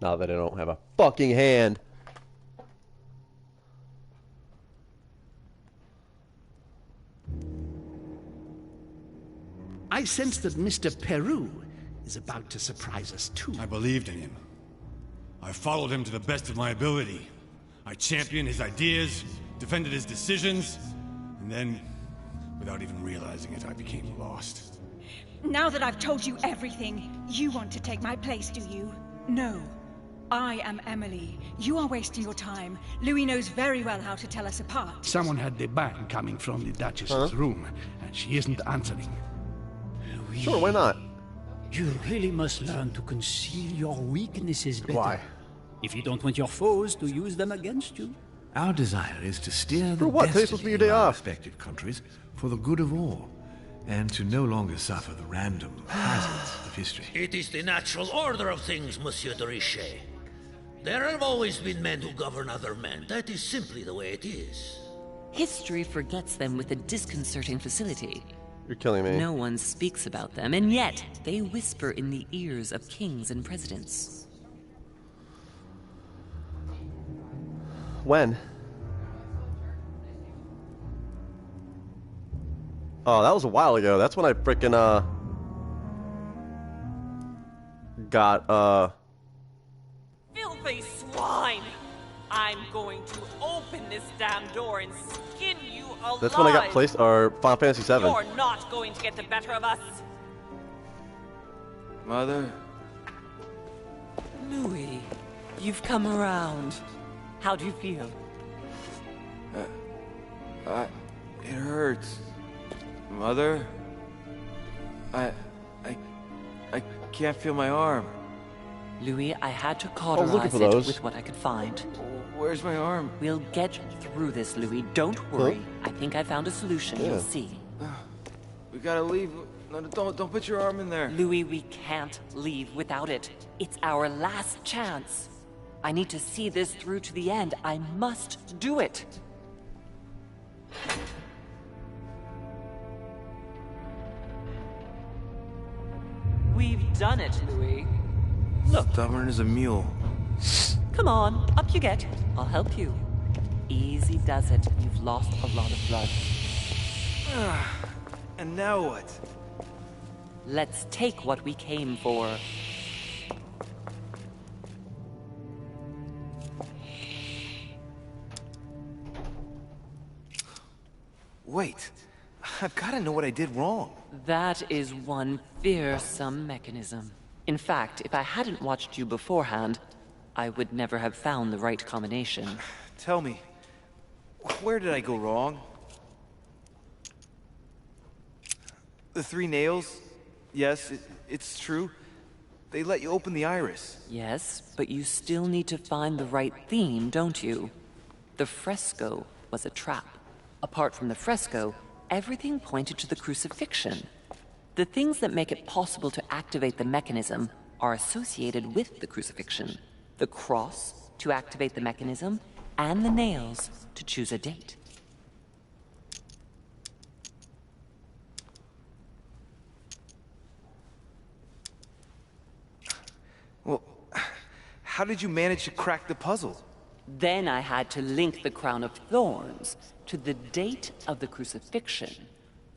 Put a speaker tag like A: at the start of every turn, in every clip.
A: Now that I don't have a fucking hand.
B: I sense that Mr. Peru is about to surprise us too.
C: I believed in him. I followed him to the best of my ability. I championed his ideas, defended his decisions, and then, without even realizing it, I became lost.
D: Now that I've told you everything, you want to take my place, do you? No. I am Emily. You are wasting your time. Louis knows very well how to tell us apart.
B: Someone had the bang coming from the Duchess's room, and she isn't answering.
E: Louis,
A: Sure, why not?
E: you really must learn to conceal your weaknesses better.
A: Why?
E: If you don't want your foes to use them against you.
F: Our desire is to steer the
A: For what? Today's supposed to be your
F: destiny
A: day
F: of our
A: off.
F: respective countries for the good of all, and to no longer suffer the random hazards of history.
G: It is the natural order of things, Monsieur de Richet. There have always been men who govern other men. That is simply the way it is.
H: History forgets them with a disconcerting facility.
A: You're killing me.
H: No one speaks about them, and yet they whisper in the ears of kings and presidents.
A: When? Oh, that was a while ago. That's when I frickin' got
I: Filthy swine! I'm going to open this damn door and skin you alive!
A: that's when I got placed or Final Fantasy 7.
I: You're not going to get the better of us!
J: Mother?
I: Louis, you've come around. How do you feel?
J: It hurts. Mother? I can't feel my arm.
H: Louis, I had to
A: looking
H: cauterize
A: for
H: it
A: those.
H: with what I could find.
J: Where's my arm?
H: We'll get through this, Louis. Don't worry. I think I found a solution.
A: Yeah.
H: You'll see.
J: We gotta leave. No, don't put your arm in there.
H: Louis, we can't leave without it. It's our last chance. I need to see this through to the end. I must do it. We've done it, Louis. Look,
J: Stubborn as a mule.
H: come on, up you get. I'll help you. Easy does it. You've lost a lot of blood.
J: And now what?
H: Let's take what we came for.
J: Wait. I've gotta know what I did wrong.
H: That is one fearsome mechanism. In fact, if I hadn't watched you beforehand, I would never have found the right combination.
J: Tell me, where did I go wrong? The 3 nails? Yes, it's true. They let you open the iris.
H: Yes, but you still need to find the right theme, don't you? The fresco was a trap. Apart from the fresco, everything pointed to the crucifixion. The things that make it possible to activate the mechanism are associated with the crucifixion. The cross to activate the mechanism, and the nails to choose a date.
J: Well, how did you manage to crack the puzzle?
H: Then I had to link the crown of thorns to the date of the crucifixion,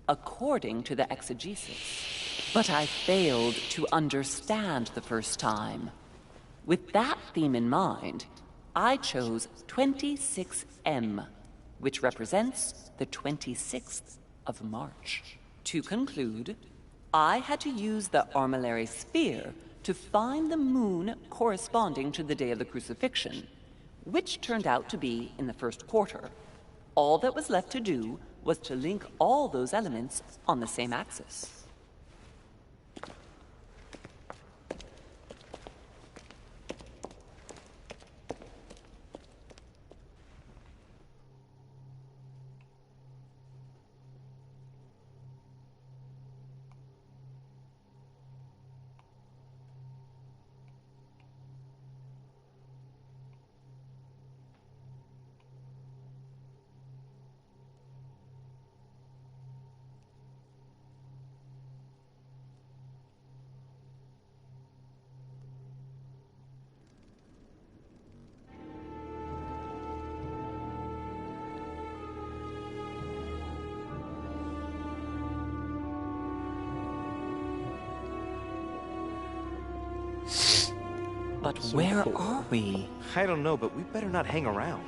H: according to the exegesis. But I failed to understand the first time. With that theme in mind, I chose 26M, which represents the 26th of March. To conclude, I had to use the armillary sphere to find the moon corresponding to the day of the crucifixion, which turned out to be in the first quarter. All that was left to do was to link all those elements on the same axis. But where are we?
J: I don't know, but we better not hang around.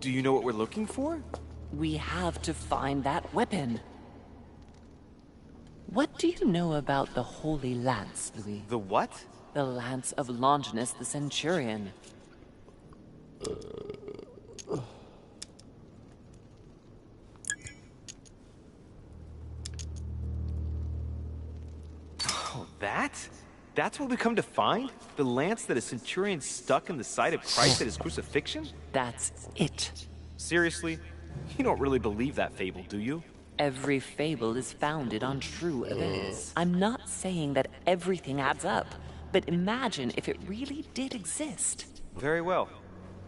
J: Do you know what we're looking for?
H: We have to find that weapon. What do you know about the Holy Lance, Louis?
J: The what?
H: The Lance of Longinus the Centurion.
J: Oh, that? That's what we come to find? The lance that a centurion stuck in the side of Christ at his crucifixion?
H: That's it.
J: Seriously? You don't really believe that fable, do you?
H: Every fable is founded on true events. I'm not saying that everything adds up, but imagine if it really did exist.
J: Very well.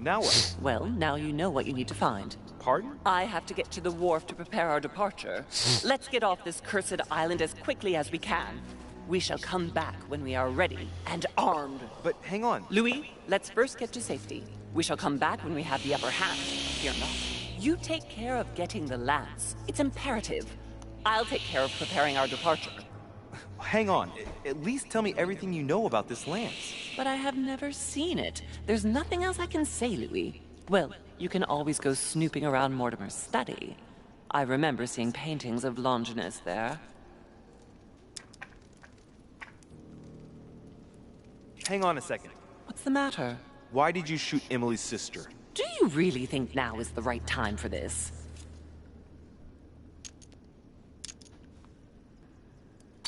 J: Now what?
H: Well, now you know what you need to find.
J: Pardon?
H: I have to get to the wharf to prepare our departure. Let's get off this cursed island as quickly as we can. We shall come back when we are ready and armed.
J: But hang on.
H: Louis, let's first get to safety. We shall come back when we have the upper hand. Fear not. You take care of getting the lance. It's imperative. I'll take care of preparing our departure.
J: Hang on. At least tell me everything you know about this lance.
H: But I have never seen it. There's nothing else I can say, Louis. Well, you can always go snooping around Mortimer's study. I remember seeing paintings of Longinus there.
J: Hang on a second.
H: What's the matter?
J: Why did you shoot Emily's sister?
H: Do you really think now is the right time for this?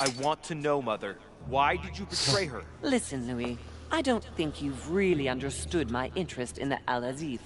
J: I want to know, Mother. Why did you betray her?
H: Listen, Louis. I don't think you've really understood my interest in the Al-Azif.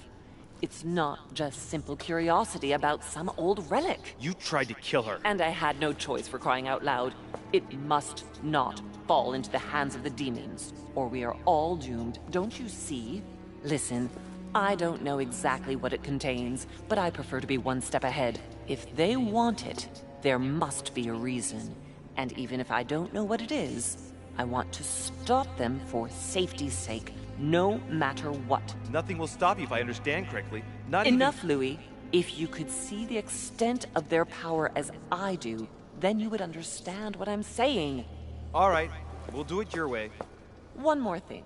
H: It's not just simple curiosity about some old relic.
J: You tried to kill her.
H: And I had no choice, for crying out loud. It must not fall into the hands of the demons, or we are all doomed. Don't you see? Listen, I don't know exactly what it contains, but I prefer to be one step ahead. If they want it, there must be a reason. And even if I don't know what it is, I want to stop them for safety's sake, no matter what.
J: Nothing will stop you if I understand correctly. Not
H: Enough, Louis. If you could see the extent of their power as I do, then you would understand what I'm saying.
J: All right, we'll do it your way.
H: One more thing.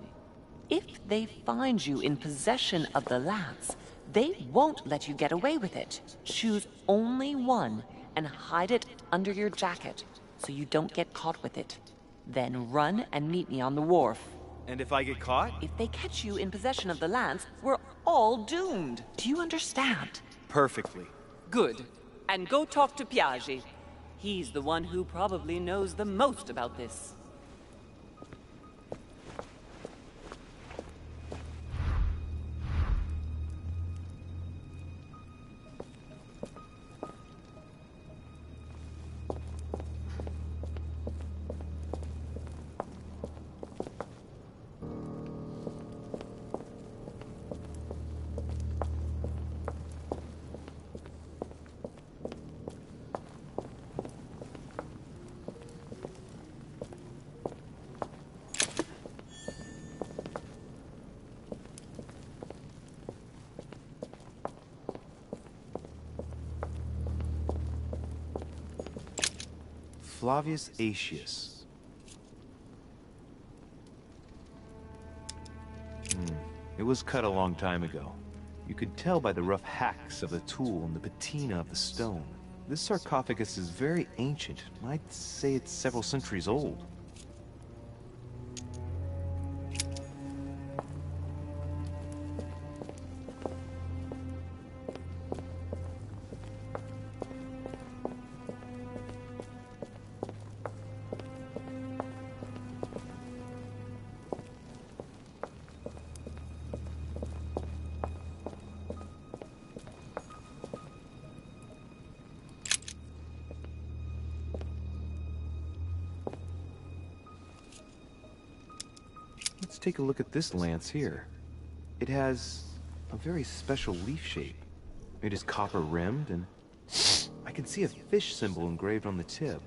H: If they find you in possession of the lance, they won't let you get away with it. Choose only one and hide it under your jacket so you don't get caught with it. Then run and meet me on the wharf.
J: And if I get caught?
H: If they catch you in possession of the lance, we're all doomed. Do you understand?
J: Perfectly.
H: Good. And go talk to Piaggi. He's the one who probably knows the most about this.
J: Flavius Aetius. It was cut a long time ago. You could tell by the rough hacks of the tool and the patina of the stone. This sarcophagus is very ancient. I'd say it's several centuries old. Let's take a look at this lance here. It has a very special leaf shape. It is copper rimmed, and I can see a fish symbol engraved on the tip.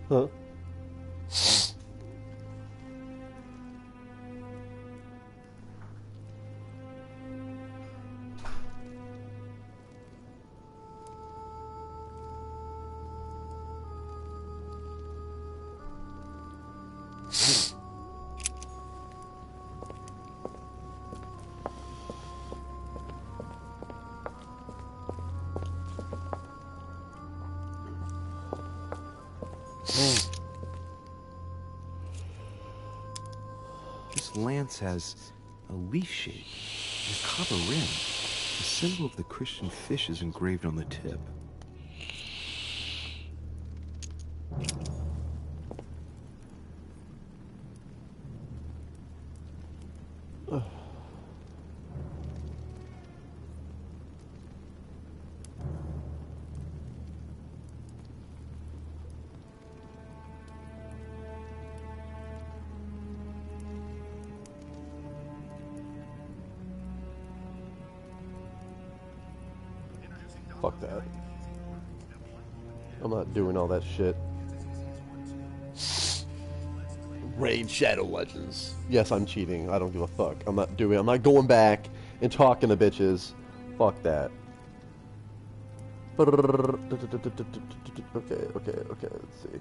A: Huh?
J: This lance has a leaf shape and a copper rim. The symbol of the Christian fish is engraved on the tip.
A: Fuck that. I'm not doing all that shit. Raid Shadow Legends. Yes, I'm cheating. I don't give a fuck. I'm not going back and talking to bitches. Fuck that. Okay, let's see.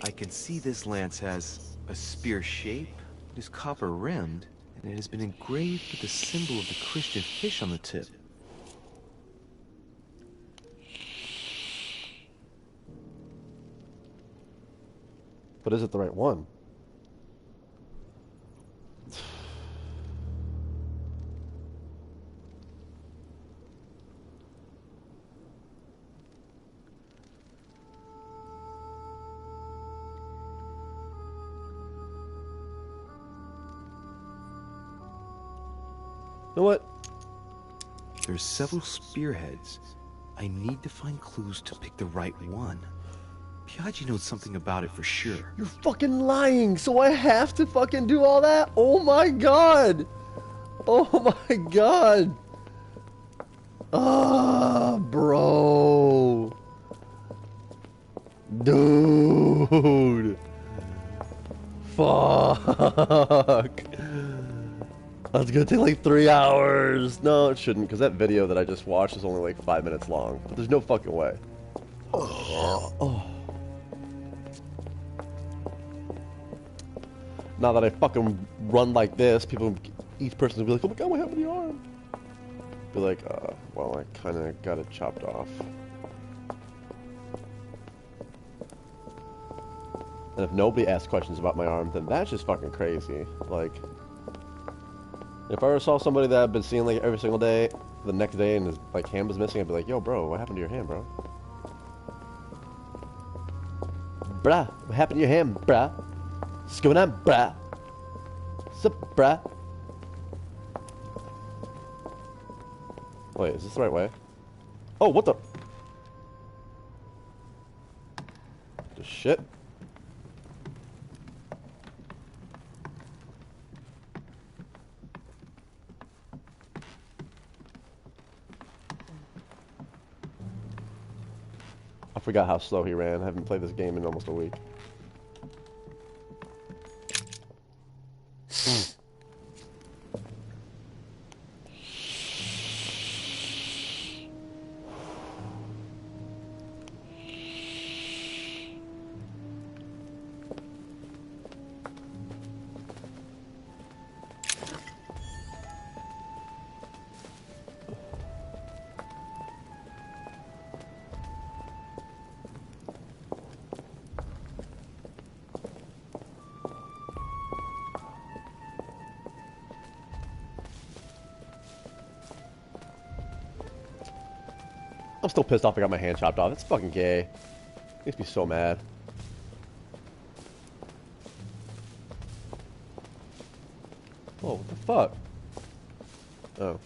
J: I can see this lance has a spear shape, it is copper rimmed, and it has been engraved with the symbol of the Christian fish on the tip.
A: But is it the right one? You know what?
J: There's several spearheads. I need to find clues to pick the right one. Piaggi knows something about it for sure.
A: You're fucking lying, so I have to fucking do all that? Oh my god! Oh my god! Ah, bro! Dude! Fuck! That's gonna take like 3 hours. No, it shouldn't, because that video that I just watched is only like 5 minutes long. But there's no fucking way. Oh. Now that I fucking run like this, each person will be like, oh my god, what happened to your arm? Be like, well, I kinda got it chopped off. And if nobody asks questions about my arm, then that's just fucking crazy. Like, if I ever saw somebody that I've been seeing like every single day, the next day, and his like hand was missing, I'd be like, yo, bro, what happened to your hand, bro? Bruh, what happened to your hand, bruh? What's going on, bruh? What's up, bruh? Wait, is this the right way? Oh, what the? The shit? I forgot how slow he ran. I haven't played this game in almost a week. I'm still pissed off I got my hand chopped off. It's fucking gay. Makes me so mad. Oh, what the fuck? Oh.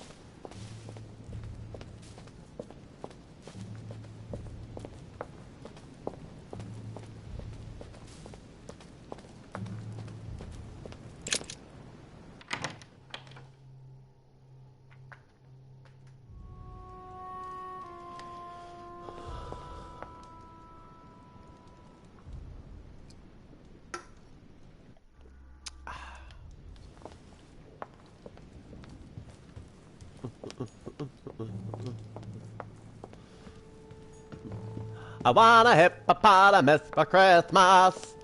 A: I want a hippopotamus for Christmas.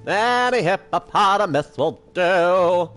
A: Any hippopotamus will do.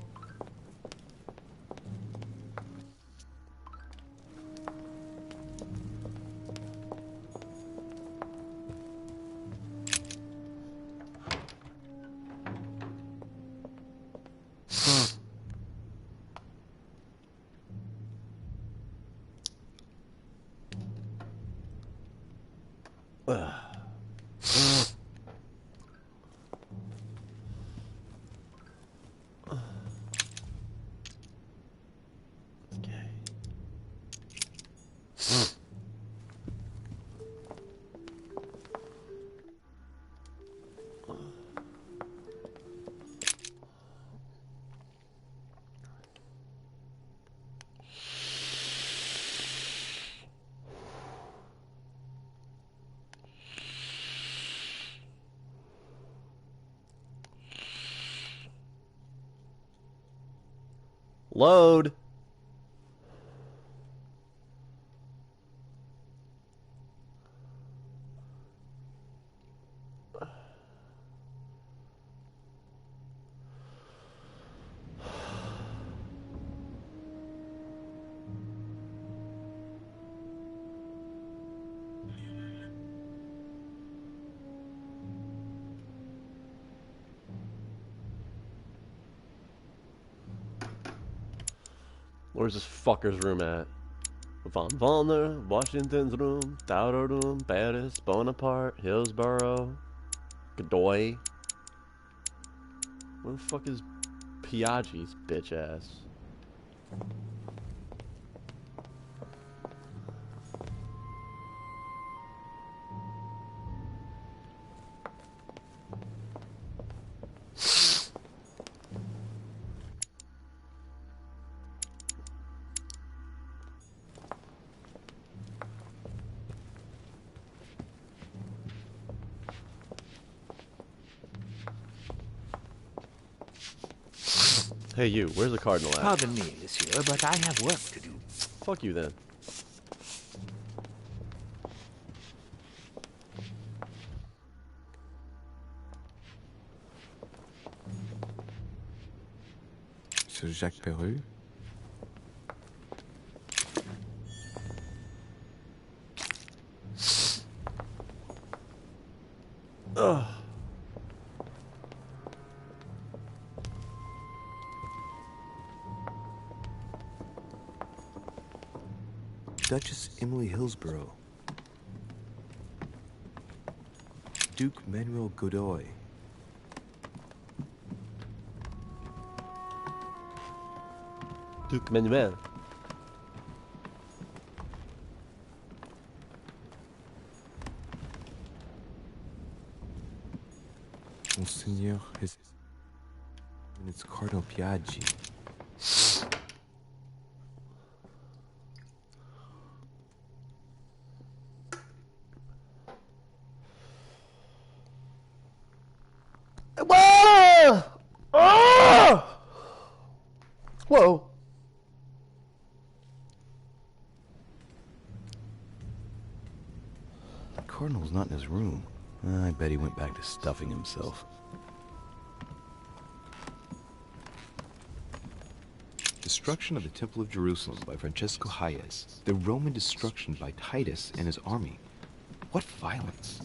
A: Load. Where's this fucker's room at? Von Wallner, Washington's room, Dauder room, Paris, Bonaparte, Hillsborough, Godoy. Where the fuck is Piaggi's bitch ass? Hey you, where's the cardinal at?
E: Pardon me, monsieur, but I have work to do.
A: Fuck you then.
J: Sir Jacques Peru?
A: Ugh.
J: Duchess Emily Hillsborough. Duke Manuel Godoy.
A: Duke Manuel.
J: Monseigneur his... And it's Cardinal Piaggi.
A: Whoa! Oh! Whoa.
J: The Cardinal's not in his room. I bet he went back to stuffing himself. Destruction of the Temple of Jerusalem by Francesco Hayez. The Roman destruction by Titus and his army. What violence!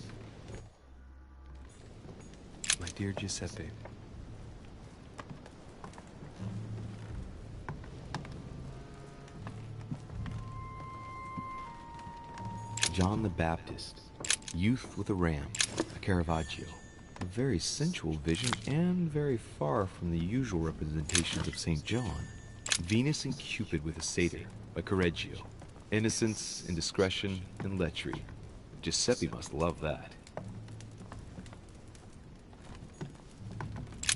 J: My dear Giuseppe. John the Baptist. Youth with a ram, a Caravaggio. A very sensual vision and very far from the usual representations of St. John. Venus and Cupid with a satyr, by Correggio. Innocence, indiscretion, and lechery. Giuseppe must love that.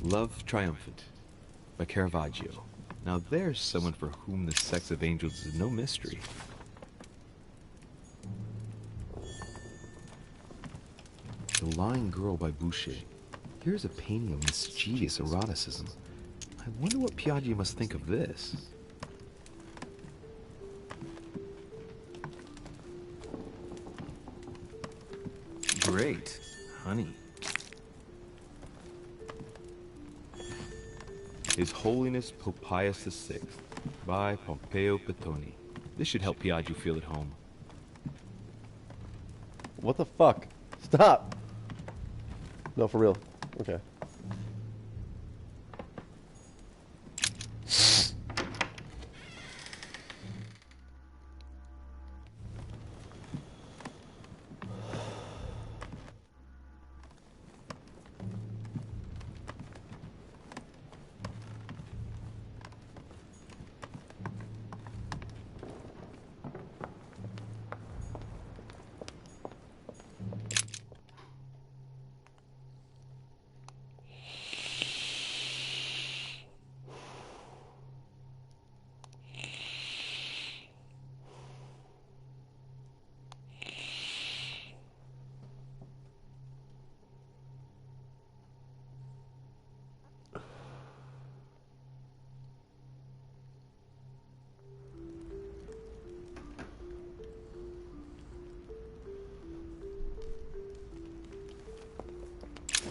J: Love Triumphant, by Caravaggio. Now there's someone for whom the sex of angels is no mystery. The Lying Girl by Boucher. Here's a painting of mischievous eroticism. I wonder what Piaggio must think of this. Great. Honey. His Holiness Pope Pius VI by Pompeo Petoni. This should help Piaggio feel at home.
A: What the fuck? Stop! No, for real. Okay.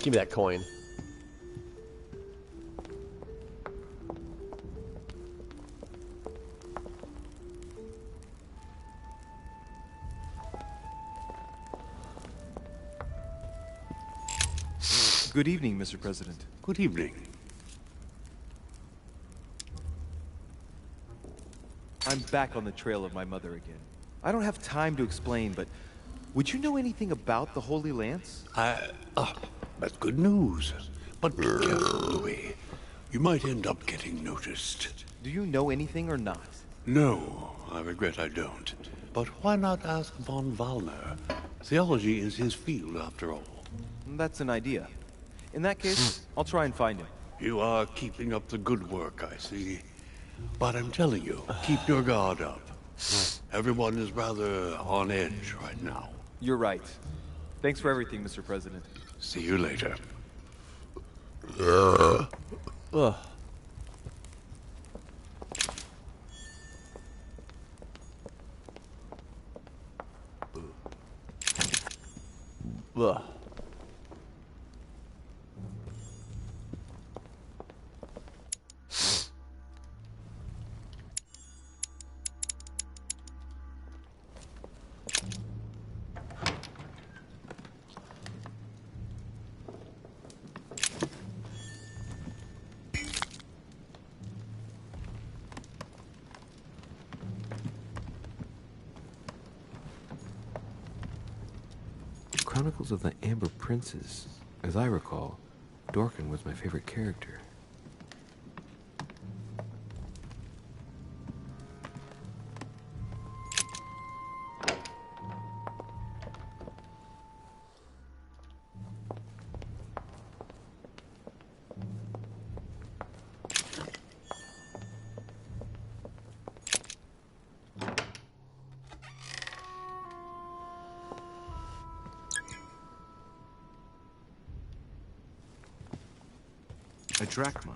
A: Give me that coin.
J: Good evening, Mr. President.
B: Good evening.
J: I'm back on the trail of my mother again. I don't have time to explain, but would you know anything about the Holy Lance?
B: That's good news. But be careful, Louis. You might end up getting noticed.
J: Do you know anything or not?
B: No, I regret I don't. But why not ask von Wallner? Theology is his field, after all.
J: That's an idea. In that case, I'll try and find him.
B: You are keeping up the good work, I see. But I'm telling you, keep your guard up. Everyone is rather on edge right now.
J: You're right. Thanks for everything, Mr. President.
B: See you later.
A: Ugh. Ugh.
J: Chronicles of the Amber Princes. As I recall, Dorkin was my favorite character. A drachma.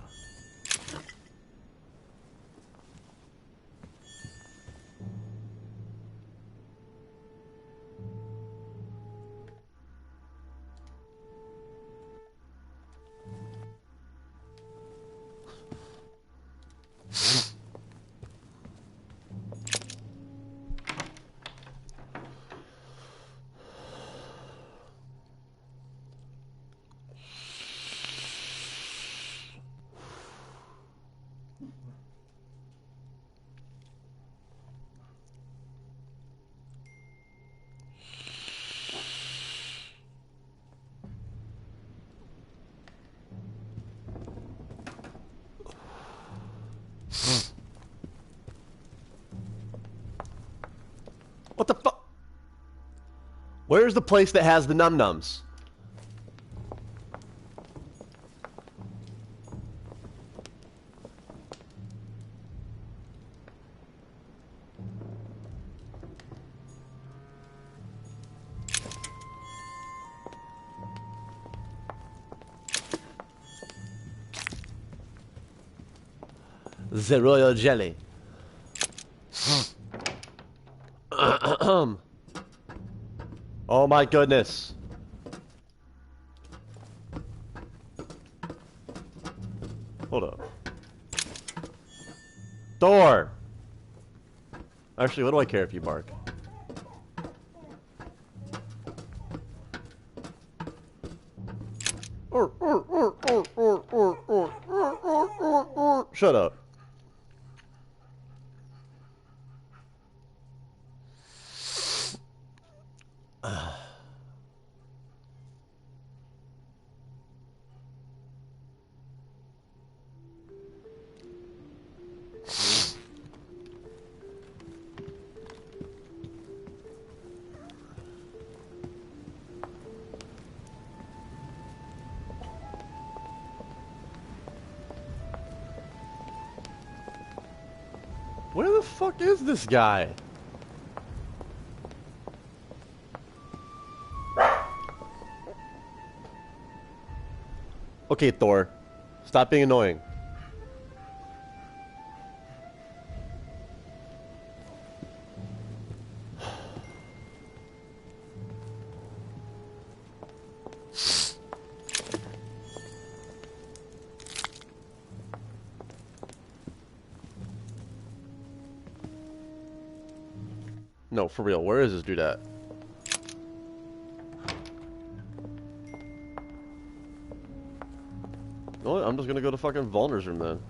A: Where's the place that has the num-nums? The royal jelly. Oh my goodness. Hold up. Thor! Actually, what do I care if you bark? Shut up. Where the fuck is this guy? Okay, Thor. Stop being annoying. No, for real. Where is this dude at? You know what? I'm just gonna go to fucking Volner's room then.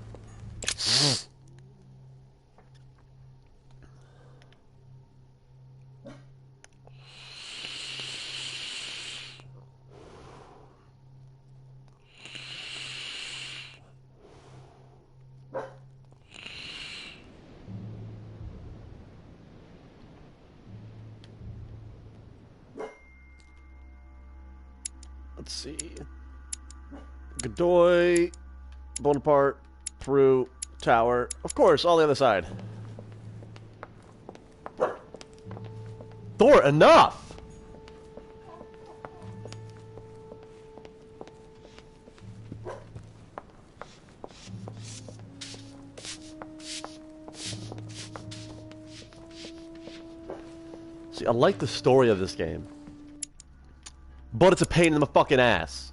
A: Let's see. Godoy, Bonaparte, Peru, Tower. Of course, all the other side. Thor, enough! See, I like the story of this game. But it's a pain in the fucking ass.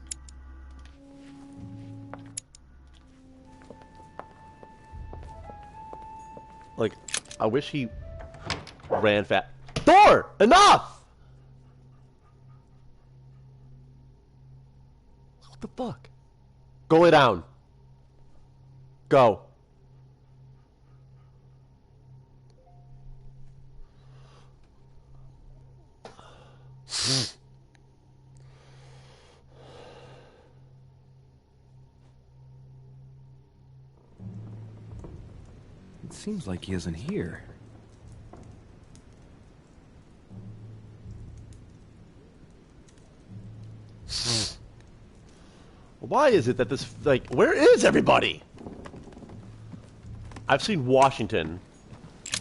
A: Like, I wish he ran fast. Thor! Enough! What the fuck? Go lay down. Go.
J: It seems like he isn't here.
A: Why is it that this, like, where is everybody? I've seen Washington.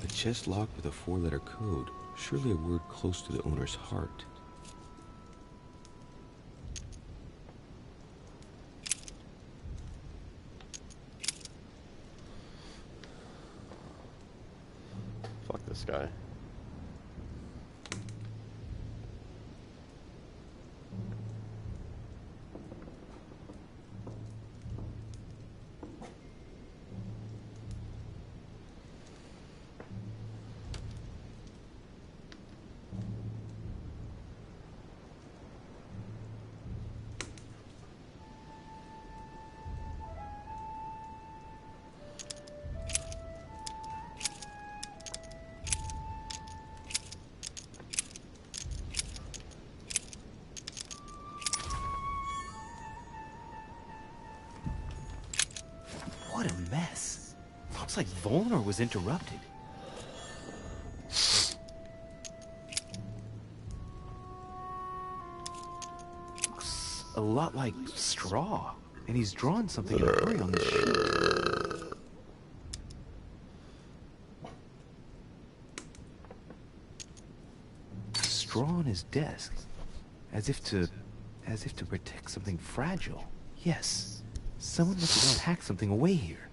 K: A chest locked with a 4-letter code. Surely a word close to the owner's heart.
A: Fuck this guy.
J: What a mess. Looks like Volner was interrupted. a lot like straw, and he's drawn something in a hurry on this sheet. Straw on his desk, as if to protect something fragile. Yes, someone must have packed something away here.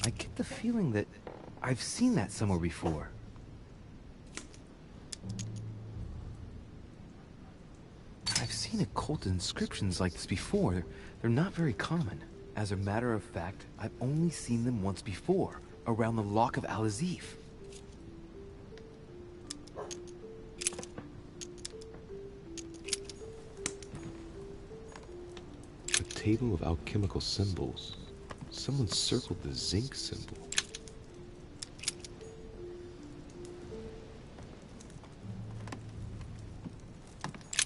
J: I get the feeling that I've seen that somewhere before. I've seen occult inscriptions like this before. They're not very common. As a matter of fact, I've only seen them once before, around the Lock of Al-Azif.
K: A table of alchemical symbols. Someone circled the zinc symbol.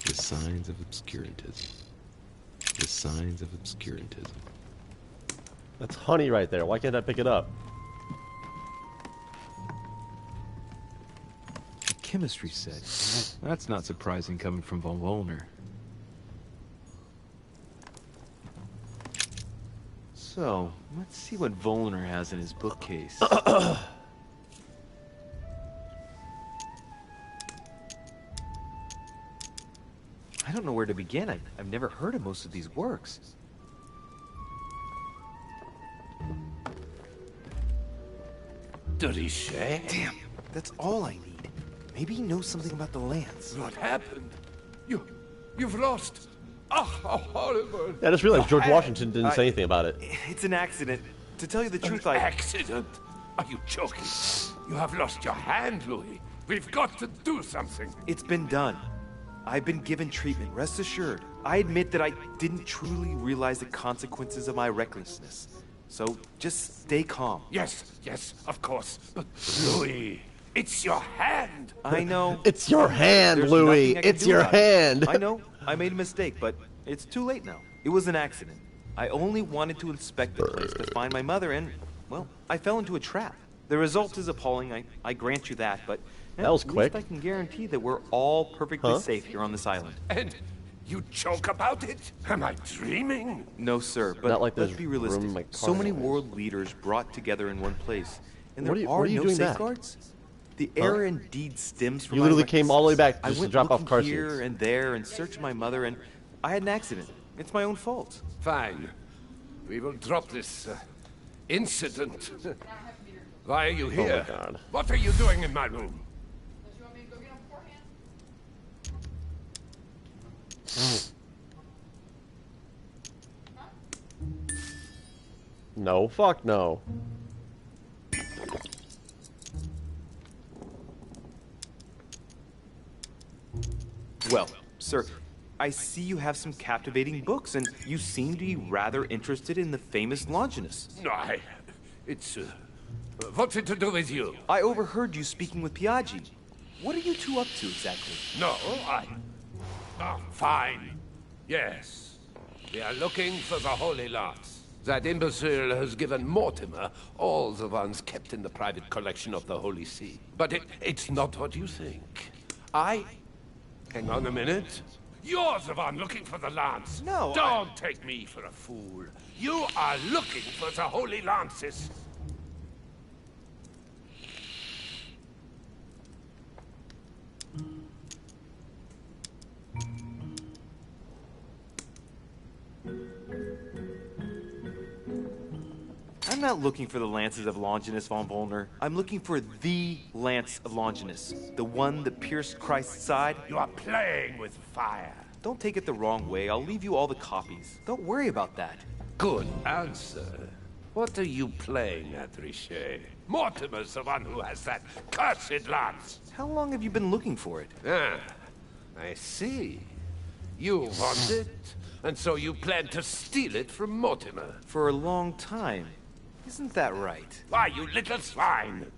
K: The signs of obscurantism. The signs of obscurantism.
A: That's honey right there. Why can't I pick it up?
J: The chemistry set. That's not surprising coming from von Wollner. So, let's see what Wollner has in his bookcase. I don't know where to begin. I've never heard of most of these works.
B: Richet?
J: Damn, that's all I need. Maybe he knows something about the lance.
B: What happened? You've lost. Oh, how horrible.
A: Yeah, I just realized George Washington didn't say anything about it.
J: It's an accident. To tell you the truth,
B: Accident? Are you joking? You have lost your hand, Louis. We've got to do something.
J: It's been done. I've been given treatment, rest assured. I admit that I didn't truly realize the consequences of my recklessness. So, just stay calm.
B: Yes, of course. But, Louis, it's your hand.
J: I know.
A: It's your hand,
J: There's
A: Louis.
J: nothing I can
A: It's
J: do
A: your
J: about it.
A: hand.
J: I know. I made a mistake, but it's too late now. It was an accident. I only wanted to inspect the place to find my mother and, well, I fell into a trap. The result is appalling, I grant you that, but
A: that was
J: at
A: quick.
J: least I can guarantee that we're all perfectly safe here on this island.
B: And you joke about it? Am I dreaming?
J: No, sir, but
A: Not like
J: let's
A: this
J: be realistic.
A: room, like,
J: So many
A: carnival.
J: world leaders brought together in one place, and there
A: What
J: are
A: are you
J: no
A: doing back?
J: safeguards. The error indeed stems from
A: You
J: my
A: literally came all the way back
J: I
A: just to
J: went
A: drop off
J: looking
A: car
J: here
A: seats.
J: and there in search of my mother, and I had an accident. It's my own fault.
B: Fine. We will drop this incident. Why are you here?
A: Oh my God.
B: What are you doing in my room?
A: No, fuck no.
J: Well, sir, I see you have some captivating books, and you seem to be rather interested in the famous Longinus.
B: No, it's... what's it to do with you?
J: I overheard you speaking with Piaggi. What are you two up to exactly?
B: No, fine. Yes. We are looking for the Holy Lance. That imbecile has given Mortimer all the ones kept in the private collection of the Holy See. But it's not what you think. Hang on a minute. You're the one looking for the lance.
J: No,
B: Don't take me for a fool. You are looking for the Holy Lances.
J: I'm not looking for the lances of Longinus von Wollner. I'm looking for the lance of Longinus. The one that pierced Christ's side.
B: You are playing with fire.
J: Don't take it the wrong way. I'll leave you all the copies. Don't worry about that.
B: Good answer. What are you playing at, Richet? Mortimer's the one who has that cursed lance.
J: How long have you been looking for it?
B: Ah, I see. You want it, and so you plan to steal it from Mortimer.
J: For a long time. Isn't that right?
B: Why, you little swine!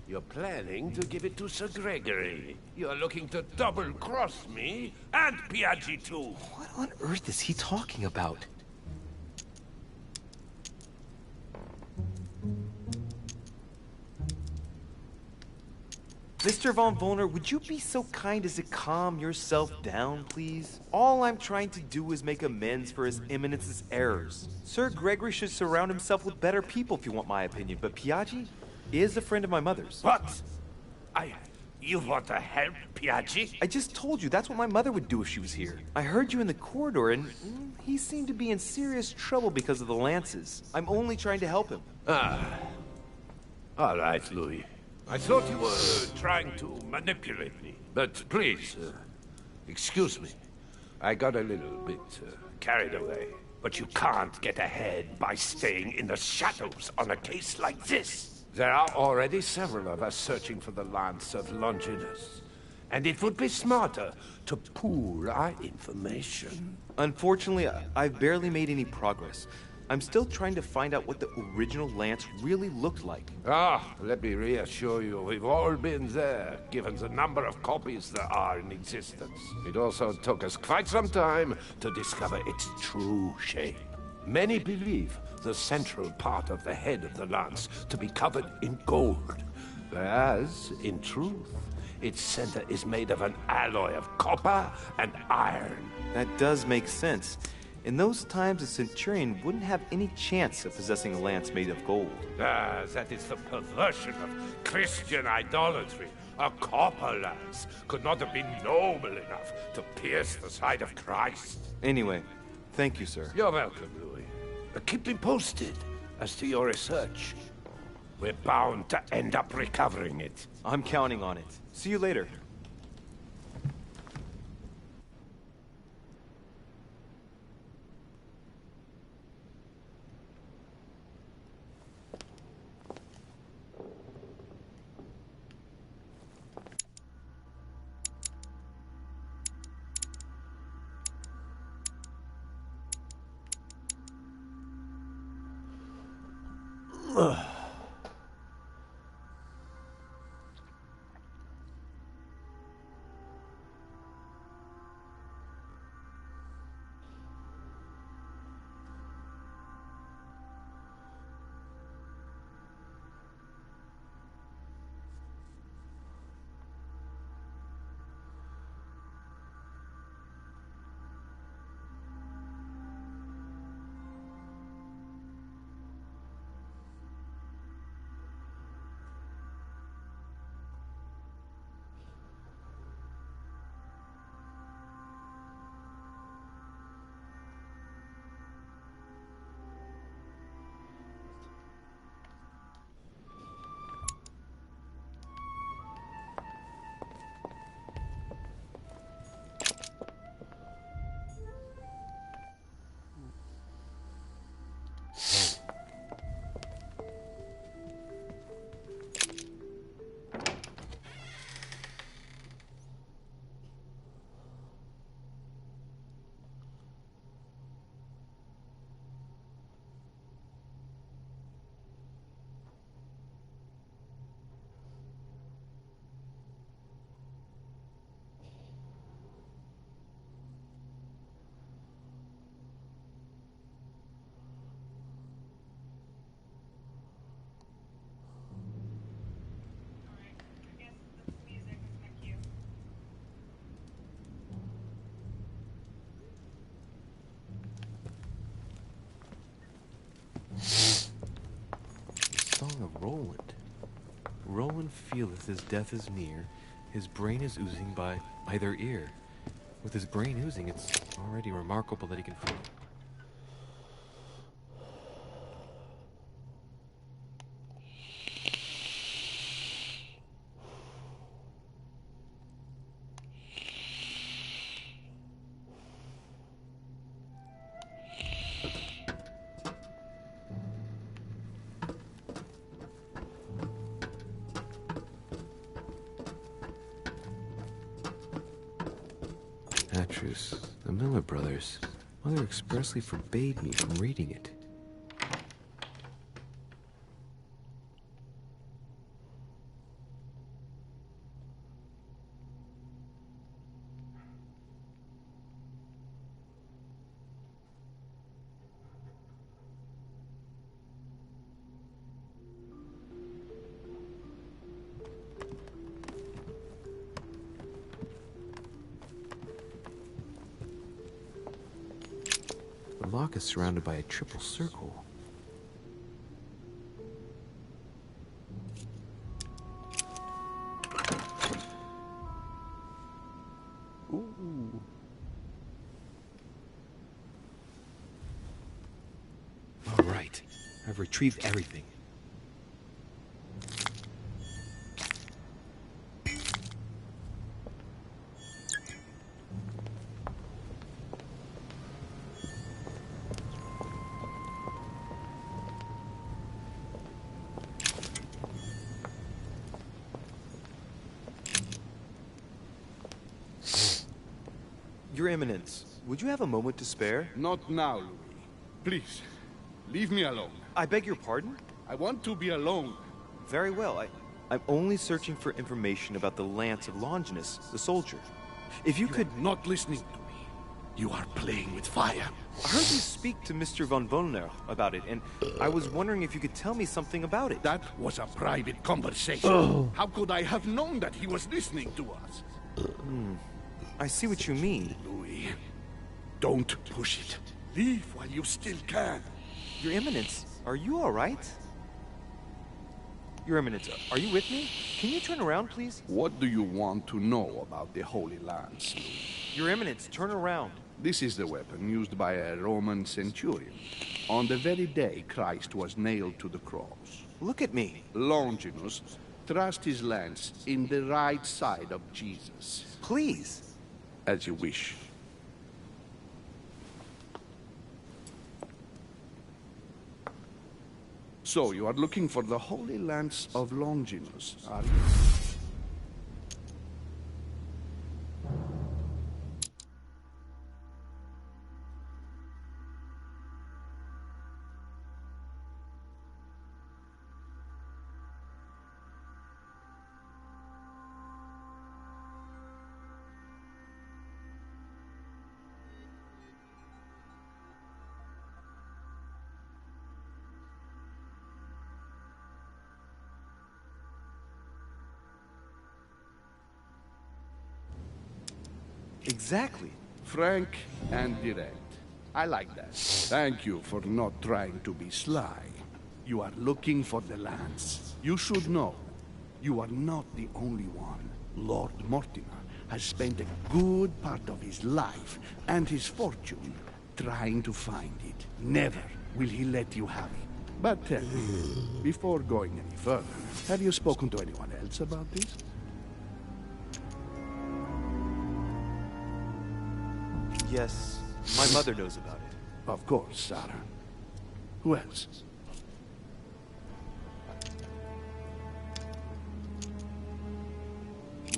B: You're planning to give it to Sir Gregory. You're looking to double-cross me and Piaggi too.
J: What on earth is he talking about? Mr. Von Wollner, would you be so kind as to calm yourself down, please? All I'm trying to do is make amends for His Eminence's errors. Sir Gregory should surround himself with better people, if you want my opinion, but Piaggi is a friend of my mother's.
B: What? You want to help Piaggi?
J: I just told you that's what my mother would do if she was here. I heard you in the corridor, and he seemed to be in serious trouble because of the lances. I'm only trying to help him.
B: All right, Louis. I thought you were trying to manipulate me. But please, excuse me. I got a little bit carried away. But you can't get ahead by staying in the shadows on a case like this. There are already several of us searching for the Lance of Longinus. And it would be smarter to pool our information.
J: Unfortunately, I've barely made any progress. I'm still trying to find out what the original lance really looked like.
B: Let me reassure you, we've all been there, given the number of copies there are in existence. It also took us quite some time to discover its true shape. Many believe the central part of the head of the lance to be covered in gold, whereas, in truth, its center is made of an alloy of copper and iron.
J: That does make sense. In those times, a centurion wouldn't have any chance of possessing a lance made of gold.
B: That is the perversion of Christian idolatry. A copper lance could not have been noble enough to pierce the side of Christ.
J: Anyway, thank you, sir.
B: You're welcome, Louis. Keep me posted as to your research. We're bound to end up recovering it.
J: I'm counting on it. See you later.
K: Song of Roland. Roland feeleth his death is near, his brain is oozing by either ear. With his brain oozing, it's already remarkable that he can feel. Atrus, the Miller brothers. Mother expressly forbade me from reading it. The lock is surrounded by a triple circle.
A: Ooh.
K: All right. I've retrieved everything.
J: Your Eminence, would you have a moment to spare?
L: Not now, Louis. Please, leave me alone.
J: I beg your pardon?
L: I want to be alone.
J: Very well. I'm only searching for information about the Lance of Longinus, the soldier. If you could...
L: Not listening to me. You are playing with fire.
J: I heard you speak to Mr. von Wollner about it, and I was wondering if you could tell me something about it.
L: That was a private conversation. How could I have known that he was listening to us?
J: I see what you mean.
L: Louis, don't push it. Leave while you still can.
J: Your Eminence, are you all right? Your Eminence, are you with me? Can you turn around, please?
L: What do you want to know about the Holy Lance, Louis?
J: Your Eminence, turn around.
L: This is the weapon used by a Roman centurion on the very day Christ was nailed to the cross.
J: Look at me.
L: Longinus thrust his lance in the right side of Jesus.
J: Please.
L: As you wish. So, you are looking for the Holy Lance of Longinus, are you?
J: Exactly.
L: Frank and direct. I like that. Thank you for not trying to be sly. You are looking for the lance. You should know, you are not the only one. Lord Mortimer has spent a good part of his life and his fortune trying to find it. Never will he let you have it. But tell me, before going any further, have you spoken to anyone else about this?
J: Yes, my mother knows about it.
L: Of course, Sarah. Who else?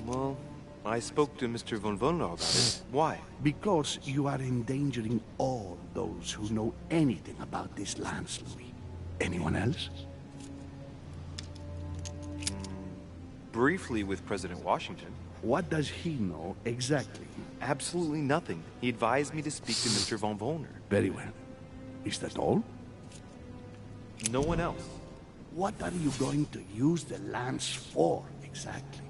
J: Well, I spoke to Mr. von Wollner about it. Why?
L: Because you are endangering all those who know anything about this lance, Louis. Anyone else?
J: Briefly with President Washington.
L: What does he know exactly?
J: Absolutely nothing. He advised me to speak to Mr. von Wollner.
L: Very well. Is that all?
J: No one else.
L: What are you going to use the lance for, exactly?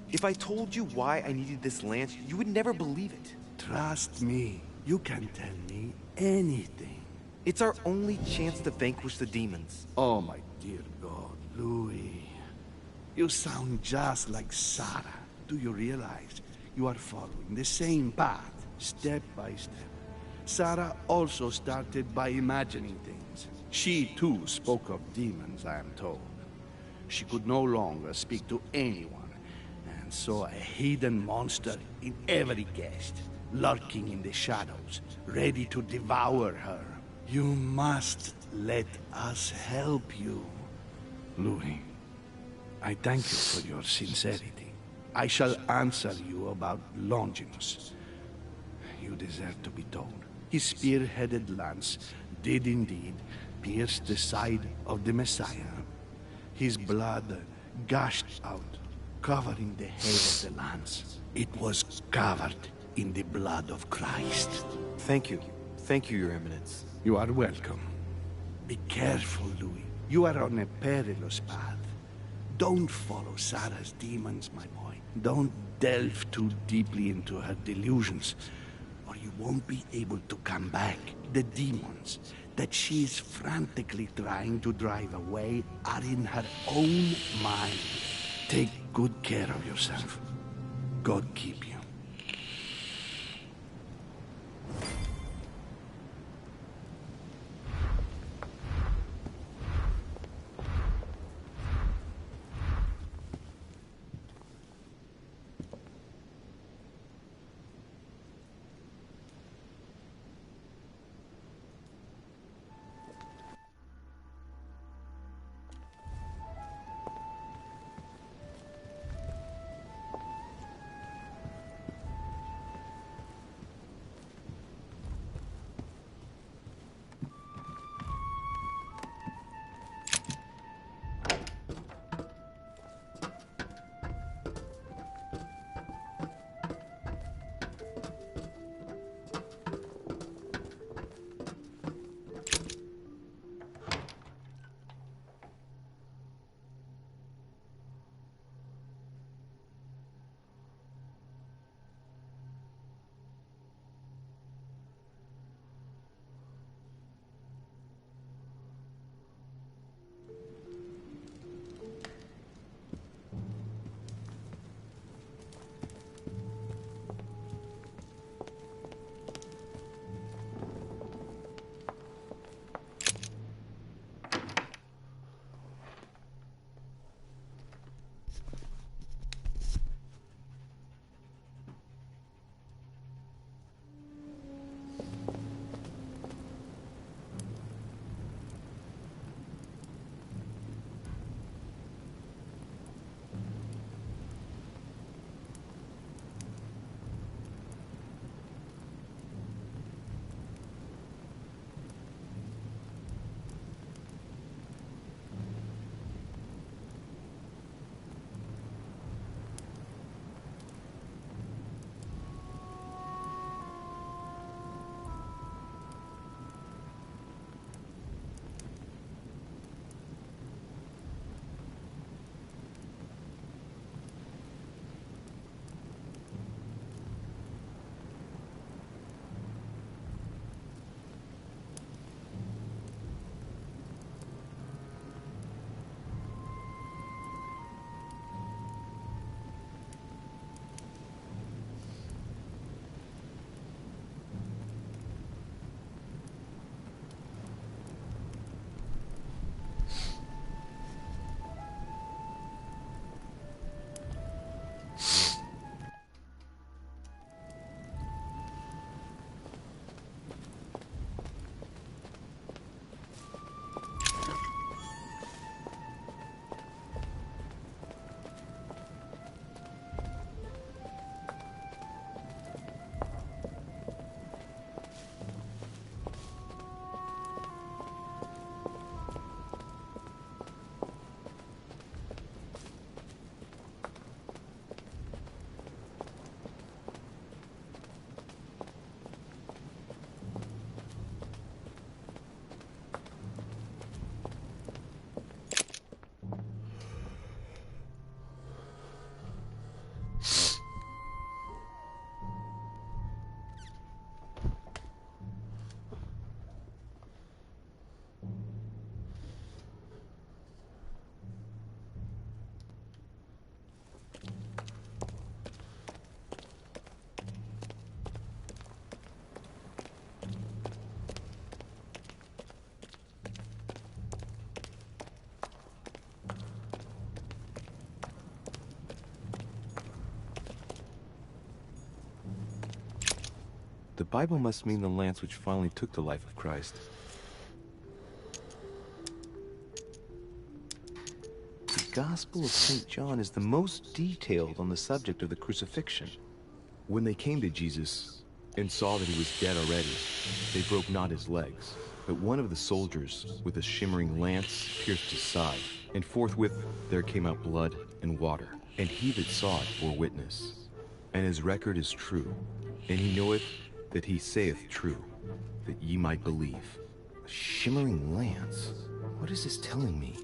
J: If I told you why I needed this lance, you would never believe it.
L: Trust me. You can tell me anything.
J: It's our only chance to vanquish the demons.
L: Oh, my dear God, Louis. You sound just like Sarah. Do you realize you are following the same path, step by step? Sarah also started by imagining things. She, too, spoke of demons, I am told. She could no longer speak to anyone, and saw a hidden monster in every guest, lurking in the shadows, ready to devour her. You must let us help you. Louis, I thank you for your sincerity. I shall answer you about Longinus. You deserve to be told. His spear-headed lance did indeed pierce the side of the Messiah. His blood gushed out, covering the head of the lance. It was covered in the blood of Christ.
J: Thank you. Thank you, Your Eminence.
L: You are welcome. Be careful, Louis. You are on a perilous path. Don't follow Sarah's demons, my boy. Don't delve too deeply into her delusions, or you won't be able to come back. The demons that she is frantically trying to drive away are in her own mind. Take good care of yourself. God keep you.
J: The Bible must mean the lance which finally took the life of Christ. The Gospel of St. John is the most detailed on the subject of the crucifixion. When they came to Jesus and saw that he was dead already, they broke not his legs, but one of the soldiers with a shimmering lance pierced his side, and forthwith there came out blood and water. And he that saw it bore witness, and his record is true, and he knoweth that he saith true, that ye might believe. A shimmering lance? What is this telling me?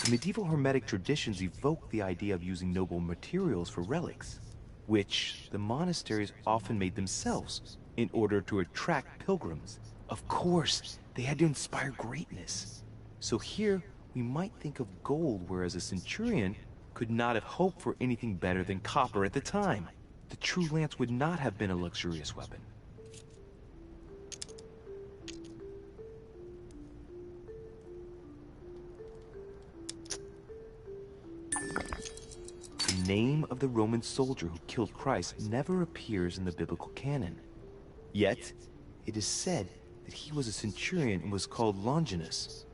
J: medieval Hermetic traditions evoke the idea of using noble materials for relics, which the monasteries often made themselves in order to attract pilgrims. Of course, they had to inspire greatness. So here, we might think of gold, whereas a centurion could not have hoped for anything better than copper at the time. The true lance would not have been a luxurious weapon. The name of the Roman soldier who killed Christ never appears in the biblical canon. Yet, it is said that he was a centurion and was called Longinus.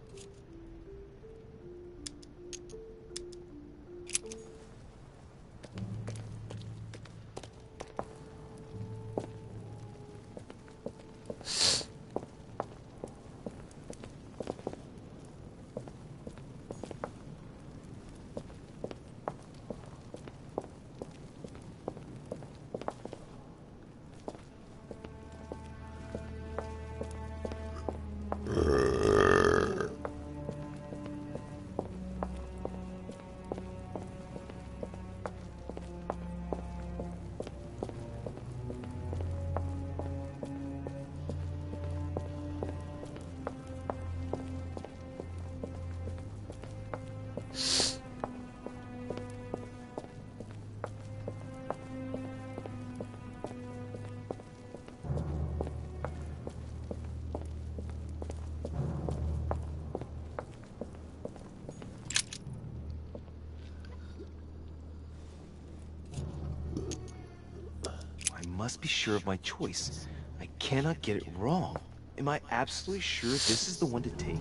J: I must be sure of my choice. I cannot get it wrong. Am I absolutely sure this is the one to take?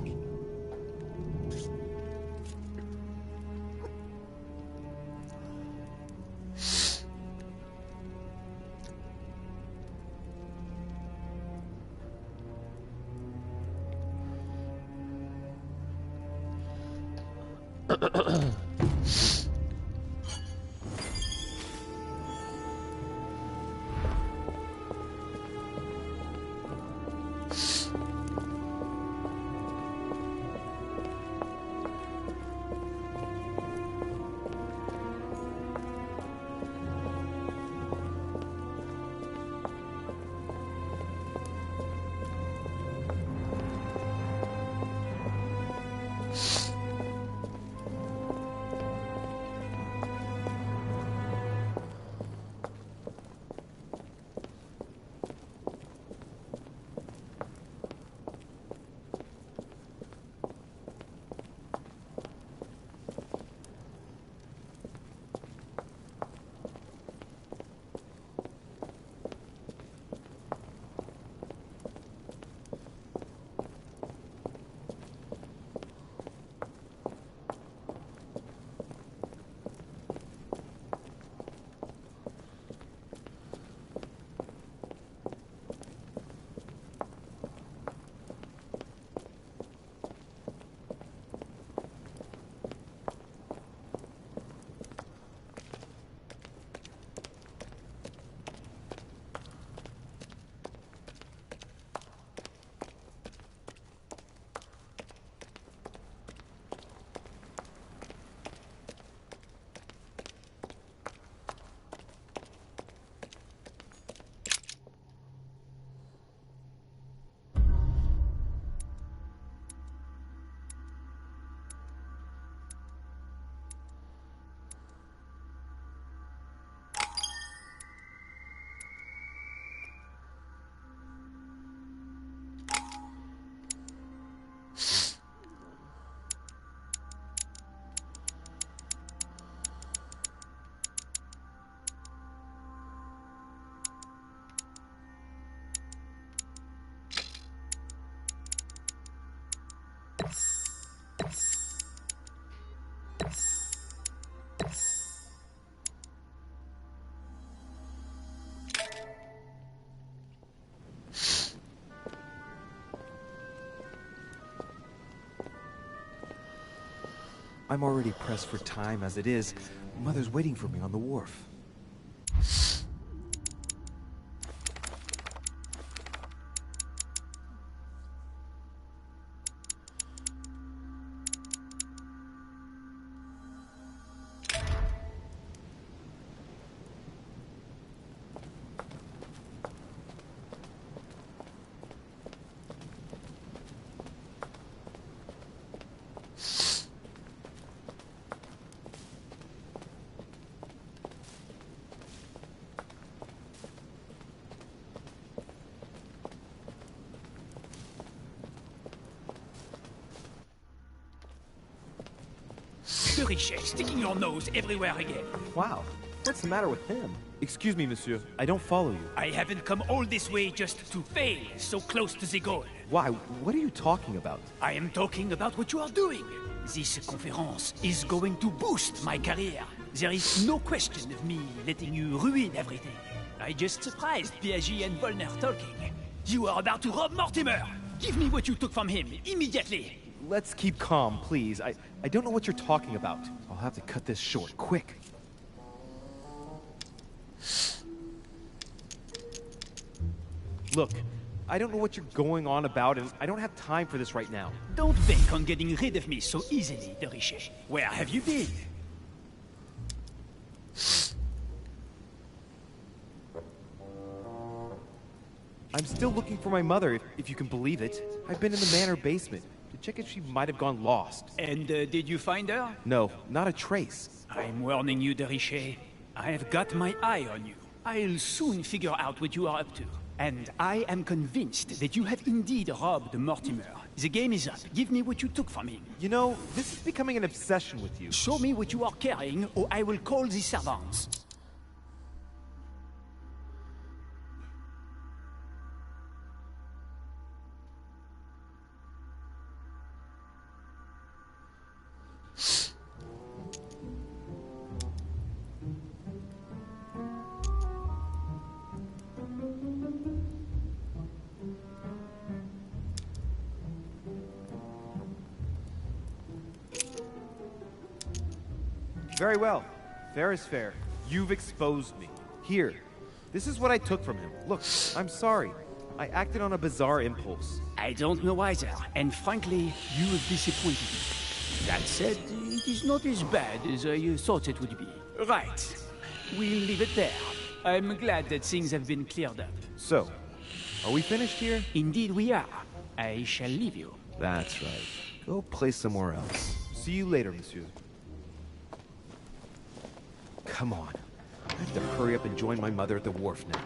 J: I'm already pressed for time as it is. Mother's waiting for me on the wharf.
E: De Richet, sticking your nose everywhere again.
K: Wow, what's the matter with him? Excuse me, monsieur. I don't follow you.
E: I haven't come all this way just to fail so close to the goal.
K: Why? What are you talking about?
E: I am talking about what you are doing. This conference is going to boost my career. There is no question of me letting you ruin everything. I just surprised Piaget and Volner talking. You are about to rob Mortimer! Give me what you took from him, immediately!
K: Let's keep calm, please. I don't know what you're talking about. I'll have to cut this short, quick. Look, I don't know what you're going on about, and I don't have time for this right now.
E: Don't bank on getting rid of me so easily, De Richet. Where have you been?
K: I'm still looking for my mother, if you can believe it. I've been in the manor basement to check if she might have gone lost.
E: And did you find her?
K: No, not a trace.
E: I'm warning you, De Richet. I have got my eye on you. I'll soon figure out what you are up to. And I am convinced that you have indeed robbed Mortimer. The game is up. Give me what you took from him.
K: You know, this is becoming an obsession with you.
E: Show me what you are carrying, or I will call the servants.
K: Very well. Fair is fair. You've exposed me. Here. This is what I took from him. Look, I'm sorry. I acted on a bizarre impulse.
E: I don't know either, and frankly, you have disappointed me. That said, it is not as bad as I thought it would be. Right. We'll leave it there. I'm glad that things have been cleared up.
K: So, are we finished here?
E: Indeed we are. I shall leave you.
K: That's right. Go play somewhere else. See you later, monsieur. Come on. I have to hurry up and join my mother at the wharf now.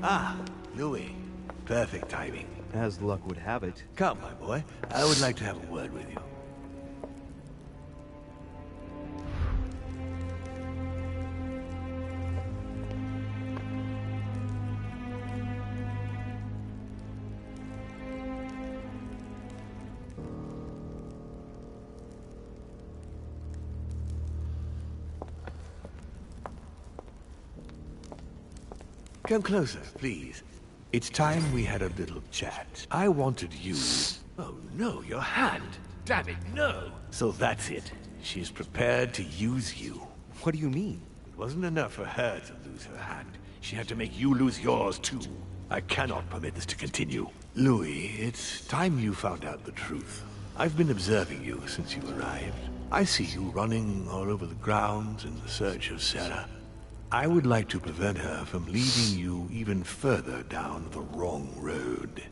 F: Ah, Louis. Perfect timing.
K: As luck would have it.
F: Come, my boy. I would like to have a word with you. Come closer, please. It's time we had a little chat. I wanted you... Oh no, your hand! Damn it, no! So that's it. She's prepared to use you.
K: What do you mean?
F: It wasn't enough for her to lose her hand. She had to make you lose yours too. I cannot permit this to continue. Louis, it's time you found out the truth. I've been observing you since you arrived. I see you running all over the grounds in the search of Sarah. I would like to prevent her from leading you even further down the wrong road.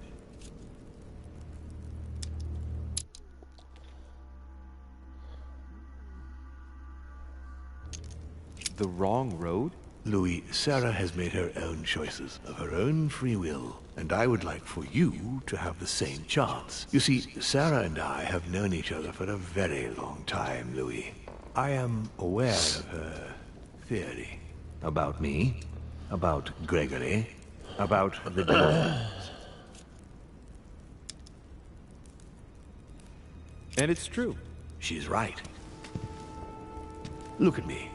K: The wrong road?
F: Louis, Sarah has made her own choices of her own free will, and I would like for you to have the same chance. You see, Sarah and I have known each other for a very long time, Louis. I am aware of her theory. About me, about Gregory, about the dwarves.
K: And it's true.
F: She's right. Look at me.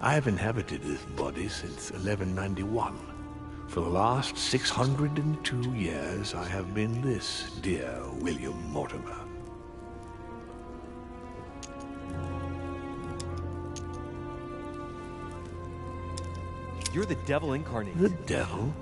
F: I have inhabited this body since 1191. For the last 602 years, I have been this dear William Mortimer.
K: You're the devil incarnate.
F: The devil?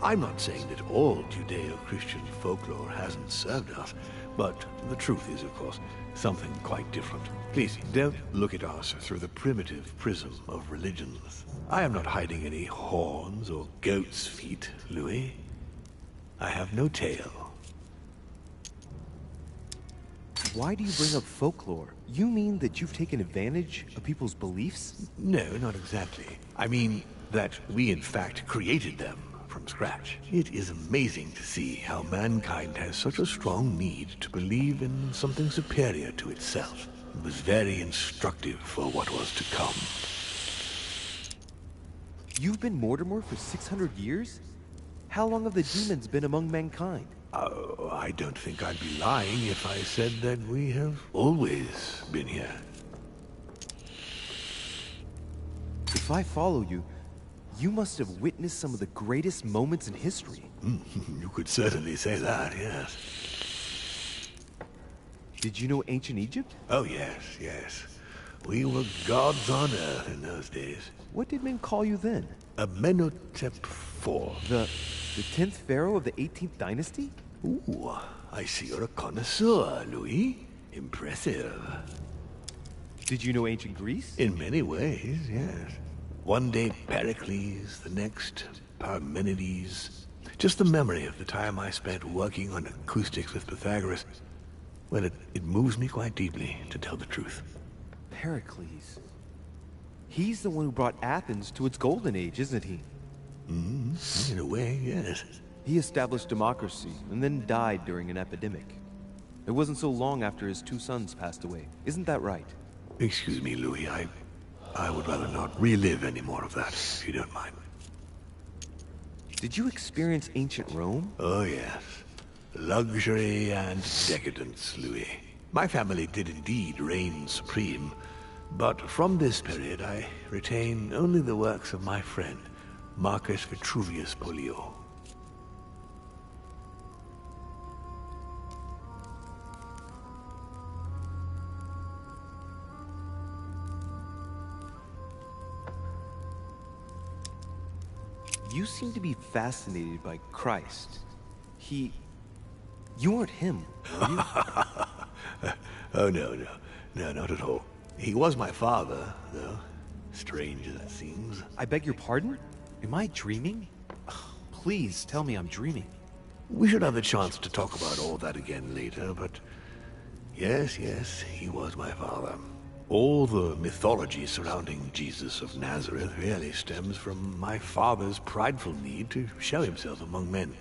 F: I'm not saying that all Judeo-Christian folklore hasn't served us, but the truth is, of course, something quite different. Please, don't look at us through the primitive prism of religions. I am not hiding any horns or goat's feet, Louis. I have no tail.
K: Why do you bring up folklore? You mean that you've taken advantage of people's beliefs?
F: No, not exactly. I mean that we in fact created them from scratch. It is amazing to see how mankind has such a strong need to believe in something superior to itself. It was very instructive for what was to come.
K: You've been Mortimer for 600 years? How long have the demons been among mankind?
F: Oh, I don't think I'd be lying if I said that we have always been here.
K: If I follow you, you must have witnessed some of the greatest moments in history.
F: You could certainly say that, yes.
K: Did you know ancient Egypt?
F: Oh, yes, yes. We were gods on earth in those days.
K: What did men call you then?
F: Amenhotep IV.
K: The 10th pharaoh of the 18th dynasty?
F: Ooh, I see you're a connoisseur, Louis. Impressive.
K: Did you know ancient Greece?
F: In many ways, yes. One day Pericles, the next Parmenides. Just the memory of the time I spent working on acoustics with Pythagoras. Well, it moves me quite deeply, to tell the truth.
K: Pericles. He's the one who brought Athens to its golden age, isn't he?
F: In a way, yes.
K: He established democracy and then died during an epidemic. It wasn't so long after his 2 sons passed away. Isn't that right?
F: Excuse me, Louis. I would rather not relive any more of that, if you don't mind.
K: Did you experience ancient Rome?
F: Oh, yes. Luxury and decadence, Louis. My family did indeed reign supreme, but from this period I retain only the works of my friend, Marcus Vitruvius Pollio.
K: You seem to be fascinated by Christ. You weren't him, were you?
F: Oh, no, not at all. He was my father, though. Strange as it seems.
K: I beg your pardon? Am I dreaming? Please tell me I'm dreaming.
F: We should have a chance to talk about all that again later, but yes, he was my father. All the mythology surrounding Jesus of Nazareth really stems from my father's prideful need to show himself among men.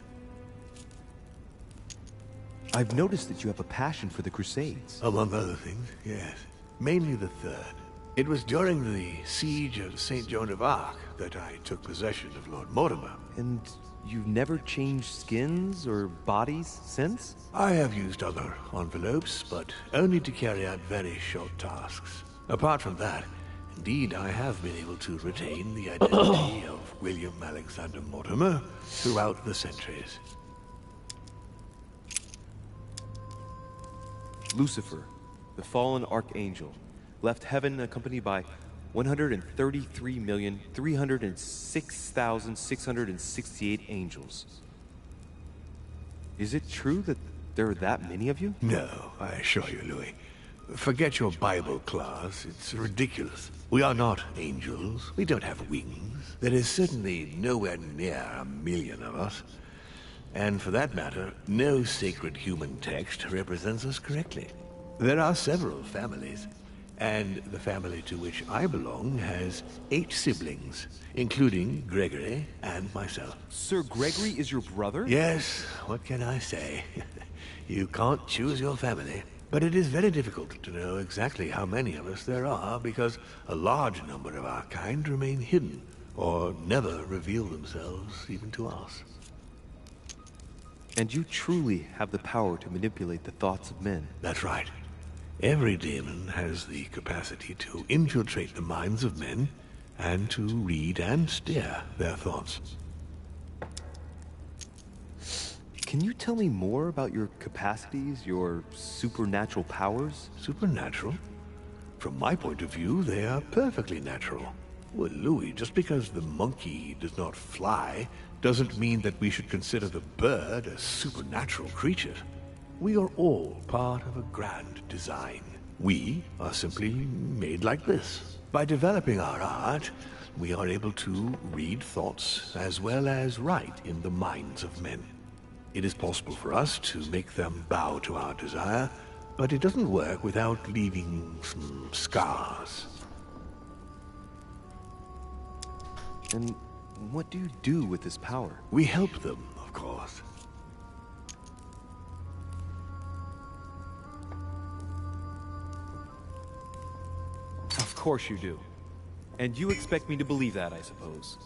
J: I've noticed that you have a passion for the Crusades.
F: Among other things, yes. Mainly the third. It was during the siege of St. Joan of Arc that I took possession of Lord Mortimer.
J: And you've never changed skins or bodies since?
F: I have used other envelopes, but only to carry out very short tasks. Apart from that, indeed, I have been able to retain the identity of William Alexander Mortimer throughout the centuries.
J: Lucifer, the fallen archangel, left heaven accompanied by 133,306,668 angels. Is it true that there are that many of you?
F: No, I assure you, Louis. Forget your Bible class. It's ridiculous. We are not angels. We don't have wings. There is certainly nowhere near 1 million of us. And for that matter, no sacred human text represents us correctly. There are several families, and the family to which I belong has 8 siblings, including Gregory and myself.
J: Sir Gregory is your brother?
F: Yes, what can I say? You can't choose your family. But it is very difficult to know exactly how many of us there are, because a large number of our kind remain hidden, or never reveal themselves even to us.
J: And you truly have the power to manipulate the thoughts of men.
F: That's right. Every demon has the capacity to infiltrate the minds of men and to read and steer their thoughts.
J: Can you tell me more about your capacities, your supernatural powers?
F: Supernatural? From my point of view, they are perfectly natural. Well, Louis, just because the monkey does not fly doesn't mean that we should consider the bird a supernatural creature. We are all part of a grand design. We are simply made like this. By developing our art, we are able to read thoughts as well as write in the minds of men. It is possible for us to make them bow to our desire, but it doesn't work without leaving some scars.
J: And what do you do with this power?
F: We help them, of course.
J: Of course you do. And you expect me to believe that, I suppose.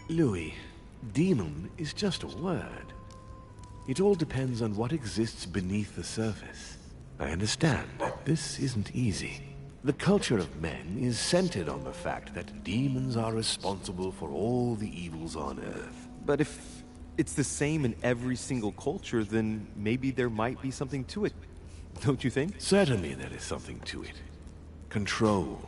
F: Louis, demon is just a word. It all depends on what exists beneath the surface. I understand that this isn't easy. The culture of men is centered on the fact that demons are responsible for all the evils on Earth.
J: But if it's the same in every single culture, then maybe there might be something to it. Don't you think?
F: Certainly there is something to it. Control.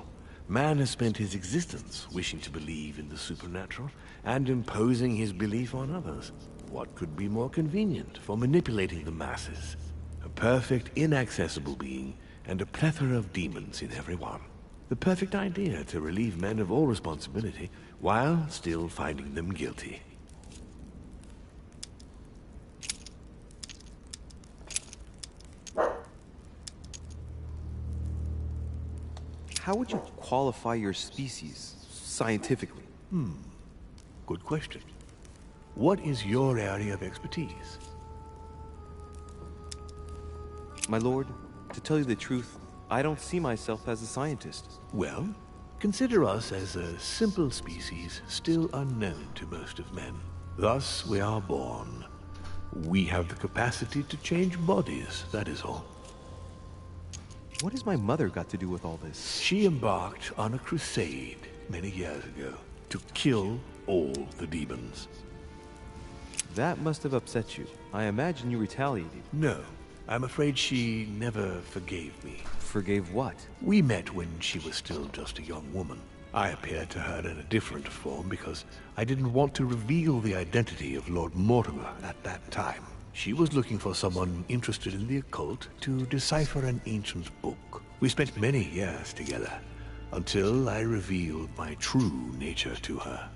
F: Man has spent his existence wishing to believe in the supernatural and imposing his belief on others. What could be more convenient for manipulating the masses? A perfect, inaccessible being and a plethora of demons in every one. The perfect idea to relieve men of all responsibility while still finding them guilty.
J: How would you qualify your species, scientifically?
F: Good question. What is your area of expertise?
J: My lord, to tell you the truth, I don't see myself as a scientist.
F: Well, consider us as a simple species still unknown to most of men. Thus we are born. We have the capacity to change bodies, that is all.
J: What has my mother got to do with all this?
F: She embarked on a crusade many years ago to kill all the demons.
J: That must have upset you. I imagine you retaliated.
F: No, I'm afraid she never forgave me.
J: Forgave what?
F: We met when she was still just a young woman. I appeared to her in a different form because I didn't want to reveal the identity of Lord Mortimer at that time. She was looking for someone interested in the occult to decipher an ancient book. We spent many years together, until I revealed my true nature to her.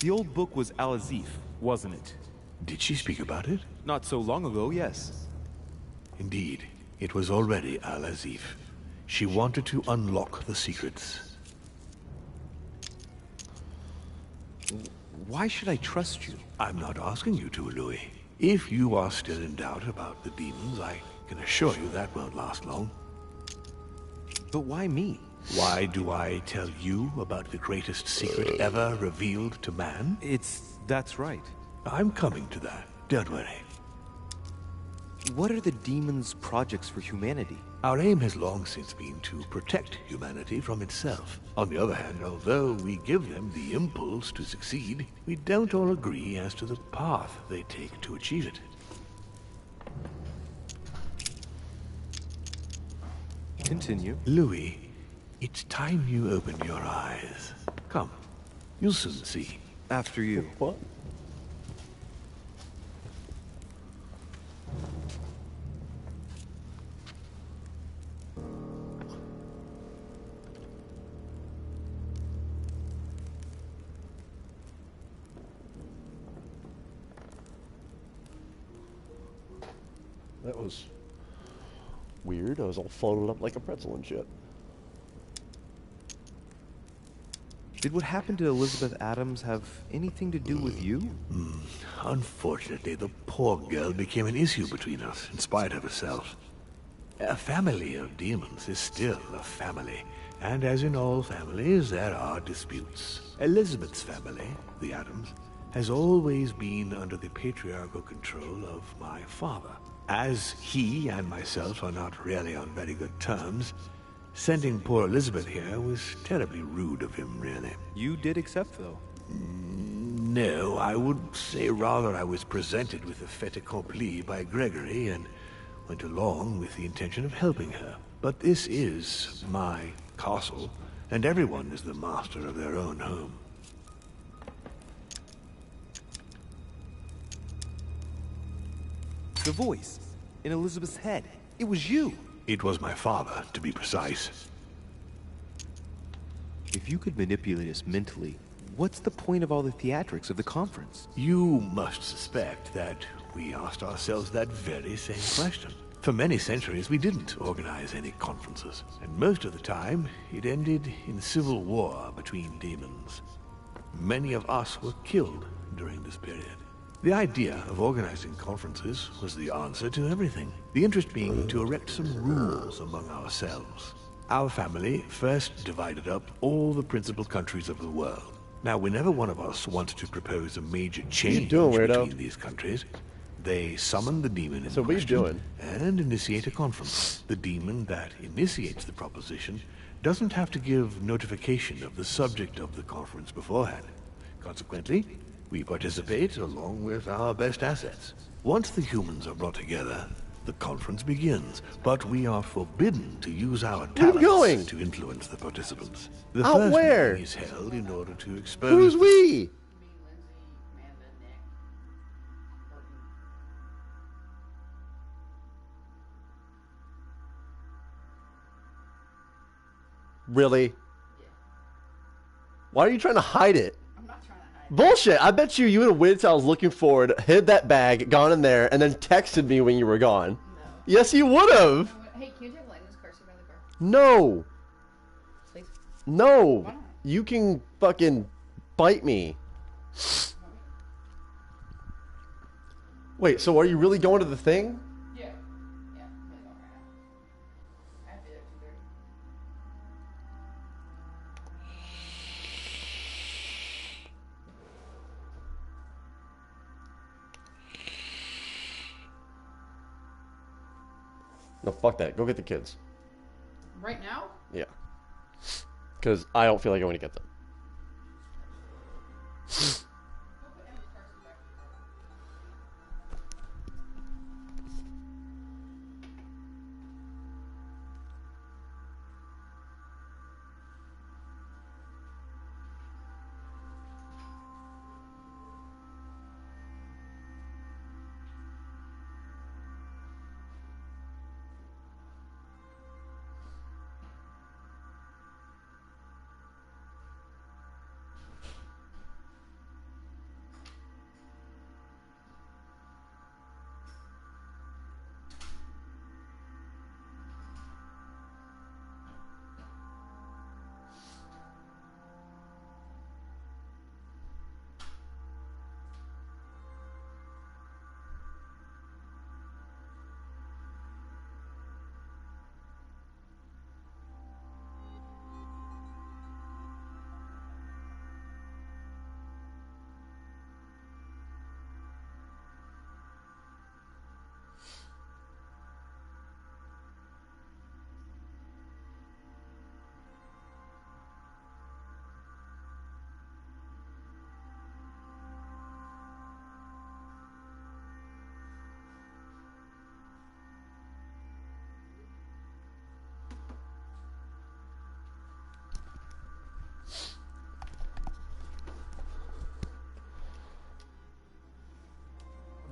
J: The old book was Al-Azif, wasn't it?
F: Did she speak about it?
J: Not so long ago, yes.
F: Indeed, it was already Al-Azif. She wanted to unlock the secrets.
J: Why should I trust you?
F: I'm not asking you to, Louis. If you are still in doubt about the demons, I can assure you that won't last long.
J: But why me?
F: Why do I tell you about the greatest secret ever revealed to man?
J: That's right.
F: I'm coming to that. Don't worry.
J: What are the demons' projects for humanity?
F: Our aim has long since been to protect humanity from itself. On the other hand, although we give them the impulse to succeed, we don't all agree as to the path they take to achieve it.
J: Continue.
F: Louis, it's time you opened your eyes. Come, you'll soon see.
J: After you.
A: What? That was weird. I was all folded up like a pretzel and shit.
K: Did what happened to Elizabeth Adams have anything to do with you?
F: Unfortunately, the poor girl became an issue between us, in spite of herself. A family of demons is still a family, and as in all families, there are disputes. Elizabeth's family, the Adams, has always been under the patriarchal control of my father. As he and myself are not really on very good terms, sending poor Elizabeth here was terribly rude of him, really.
K: You did accept, though.
F: No, I would say rather I was presented with a fait accompli by Gregory and went along with the intention of helping her. But this is my castle, and everyone is the master of their own home.
J: The voice in Elizabeth's head. It was you.
F: It was my father, to be precise.
K: If you could manipulate us mentally, what's the point of all the theatrics of the conference?
F: You must suspect that we asked ourselves that very same question. For many centuries, we didn't organize any conferences, and most of the time, it ended in civil war between demons. Many of us were killed during this period. The idea of organizing conferences was the answer to everything. The interest being to erect some rules among ourselves. Our family first divided up all the principal countries of the world. Now, whenever one of us wanted to propose a major change between these countries, they summon the demon in question and initiate a conference. The demon that initiates the proposition doesn't have to give notification of the subject of the conference beforehand. Consequently, we participate along with our best assets. Once the humans are brought together, the conference begins, but we are forbidden to use our talents to influence the participants. The first meeting is held in order to expose...
A: Who's we? Really? Why are you trying to hide it?
M: I'm not trying to hide it.
A: Bullshit. I bet you would have waited till I was looking forward, hid that bag, gone in there, and then texted me when you were gone. No. Yes, you would have.
M: Hey, can you take Lena's car? Sit by the car.
A: No.
M: Please?
A: No.
M: Why not?
A: You can fucking bite me. Wait, so are you really going to the thing?
M: Yeah. Yeah, I'm really going right now. I have to be there at 2:30.
A: No, fuck that. Go get the kids.
M: Right now?
A: Yeah. Because I don't feel like I want to get them.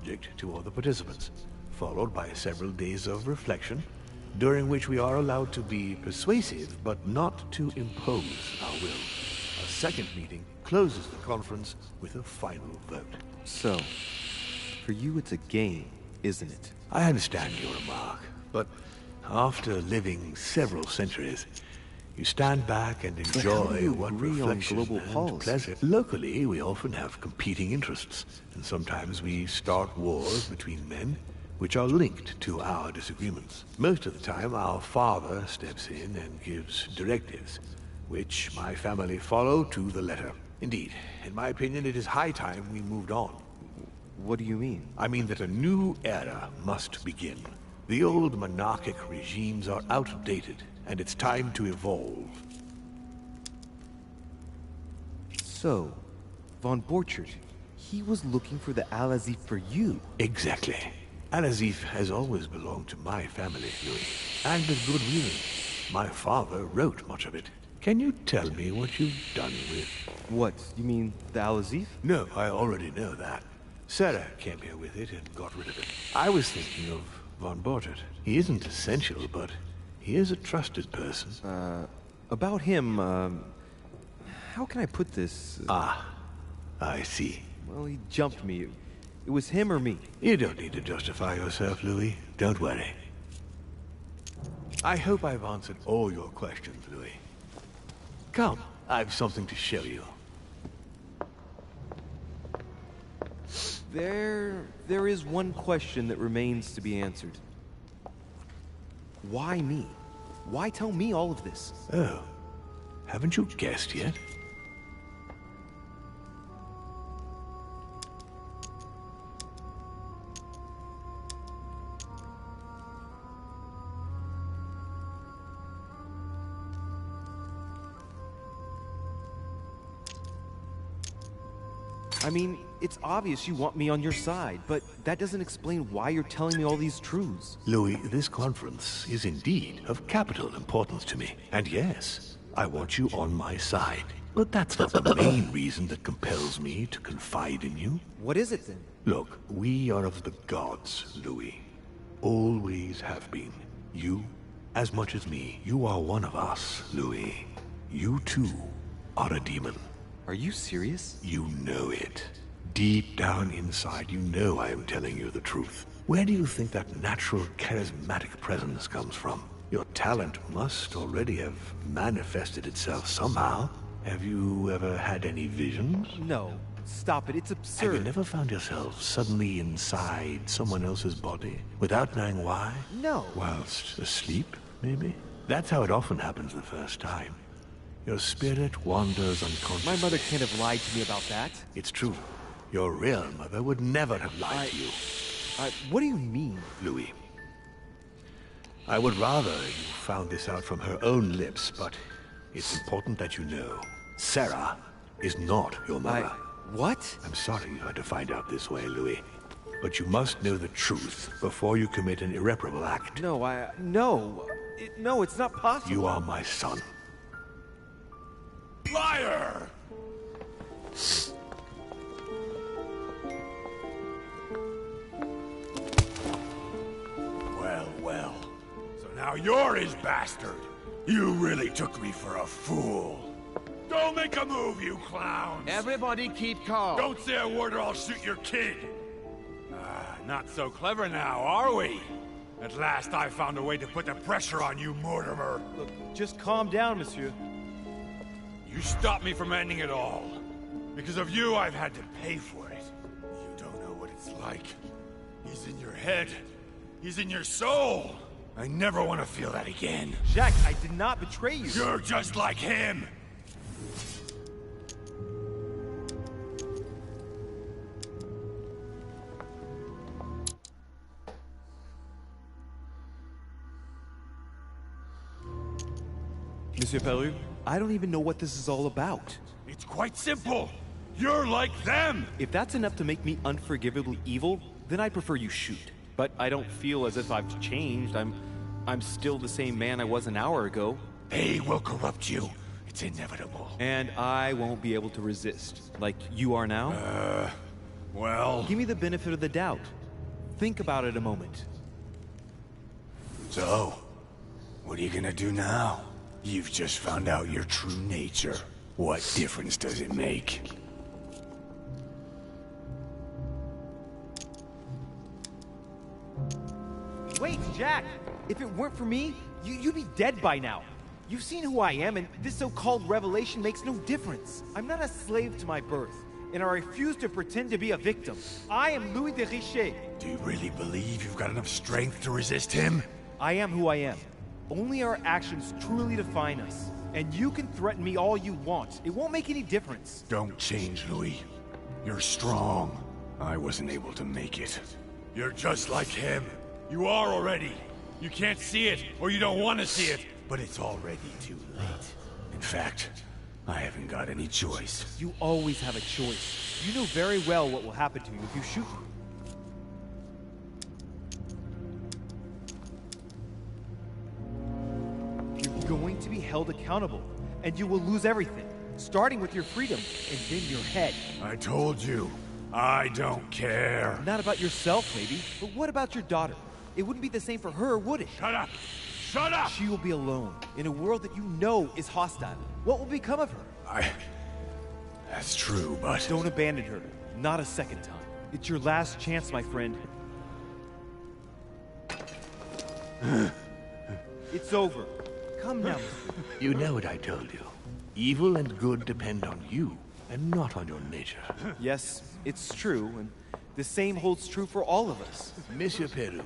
F: subject to all the participants, followed by several days of reflection, during which we are allowed to be persuasive, but not to impose our will. A second meeting closes the conference with a final vote.
K: So, for you it's a game, isn't it?
F: I understand your remark, but after living several centuries, you stand back and enjoy what reflection and pleasure. Locally, we often have competing interests, and sometimes we start wars between men which are linked to our disagreements. Most of the time, our father steps in and gives directives, which my family follow to the letter. Indeed, in my opinion, it is high time we moved on.
K: What do you mean?
F: I mean that a new era must begin. The old monarchic regimes are outdated, and it's time to evolve.
K: So, von Borchert, he was looking for the Al-Azif for you.
F: Exactly. Al-Azif has always belonged to my family, Louis. And with good reason. My father wrote much of it. Can you tell me what you've done with...
K: What? You mean the Al-Azif?
F: No, I already know that. Sarah came here with it and got rid of it. I was thinking of von Borchert. He isn't essential, but he is a trusted person.
K: About him, how can I put this?
F: I see.
K: Well, he jumped me. It was him or me.
F: You don't need to justify yourself, Louis. Don't worry. I hope I've answered all your questions, Louis. Come, I've something to show you.
K: There is one question that remains to be answered. Why me? Why tell me all of this?
F: Oh, haven't you guessed yet?
K: I mean, it's obvious you want me on your side, but that doesn't explain why you're telling me all these truths.
F: Louis, this conference is indeed of capital importance to me. And yes, I want you on my side. But that's not the main reason that compels me to confide in you.
K: What is it then?
F: Look, we are of the gods, Louis. Always have been. You, as much as me, you are one of us, Louis. You too are a demon.
K: Are you serious?
F: You know it. Deep down inside, you know I am telling you the truth. Where do you think that natural, charismatic presence comes from? Your talent must already have manifested itself somehow. Have you ever had any visions?
K: No. Stop it. It's absurd.
F: Have you never found yourself suddenly inside someone else's body, without knowing why?
K: No.
F: Whilst asleep, maybe? That's how it often happens the first time. Your spirit wanders unconscious.
K: My mother can't have lied to me about that.
F: It's true. Your real mother would never have lied to you.
K: What do you mean?
F: Louis, I would rather you found this out from her own lips, but it's important that you know. Sarah is not your mother.
K: What?
F: I'm sorry you had to find out this way, Louis. But you must know the truth before you commit an irreparable act.
K: No, no, it's not possible.
F: You are my son.
C: Liar! Well. So now you're his bastard. You really took me for a fool. Don't make a move, you clowns!
B: Everybody keep calm.
C: Don't say a word or I'll shoot your kid! Not so clever now, are we? At last I found a way to put the pressure on you, Mortimer.
K: Look, just calm down, monsieur.
C: You stopped me from ending it all. Because of you, I've had to pay for it. You don't know what it's like. He's in your head. He's in your soul. I never want to feel that again.
K: Jacques, I did not betray you.
C: You're just like him.
K: Monsieur Peru, I don't even know what this is all about.
C: It's quite simple. You're like them.
K: If that's enough to make me unforgivably evil, then I prefer you shoot. But I don't feel as if I've changed. I'm still the same man I was an hour ago.
C: They will corrupt you. It's inevitable.
K: And I won't be able to resist, like you are now?
C: Well...
K: Give me the benefit of the doubt. think about it a moment.
C: So, what are you gonna do now? You've just found out your true nature. What difference does it make?
K: Wait, Jack! If it weren't for me, you'd be dead by now. You've seen who I am, and this so-called revelation makes no difference. I'm not a slave to my birth, and I refuse to pretend to be a victim. I am Louis de Richet.
C: Do you really believe you've got enough strength to resist him?
K: I am who I am. Only our actions truly define us. And you can threaten me all you want. It won't make any difference.
C: Don't change, Louis. You're strong. I wasn't able to make it. You're just like him. You are already. You can't see it, or you don't want to see it, but it's already too late. In fact, I haven't got any choice.
K: You always have a choice. You know very well what will happen to you if you shoot me. You're going to be held accountable, and you will lose everything, starting with your freedom and then your head.
C: I told you, I don't care.
K: Not about yourself, maybe, but what about your daughter? It wouldn't be the same for her, would it?
C: Shut up! Shut up!
K: She will be alone, in a world that you know is hostile. What will become of her?
C: That's true, but...
K: Don't abandon her. Not a second time. It's your last chance, my friend. It's over. Come now, Mr.
F: You know what I told you. Evil and good depend on you, and not on your nature.
K: Yes, it's true, and the same holds true for all of us.
F: Monsieur Peru,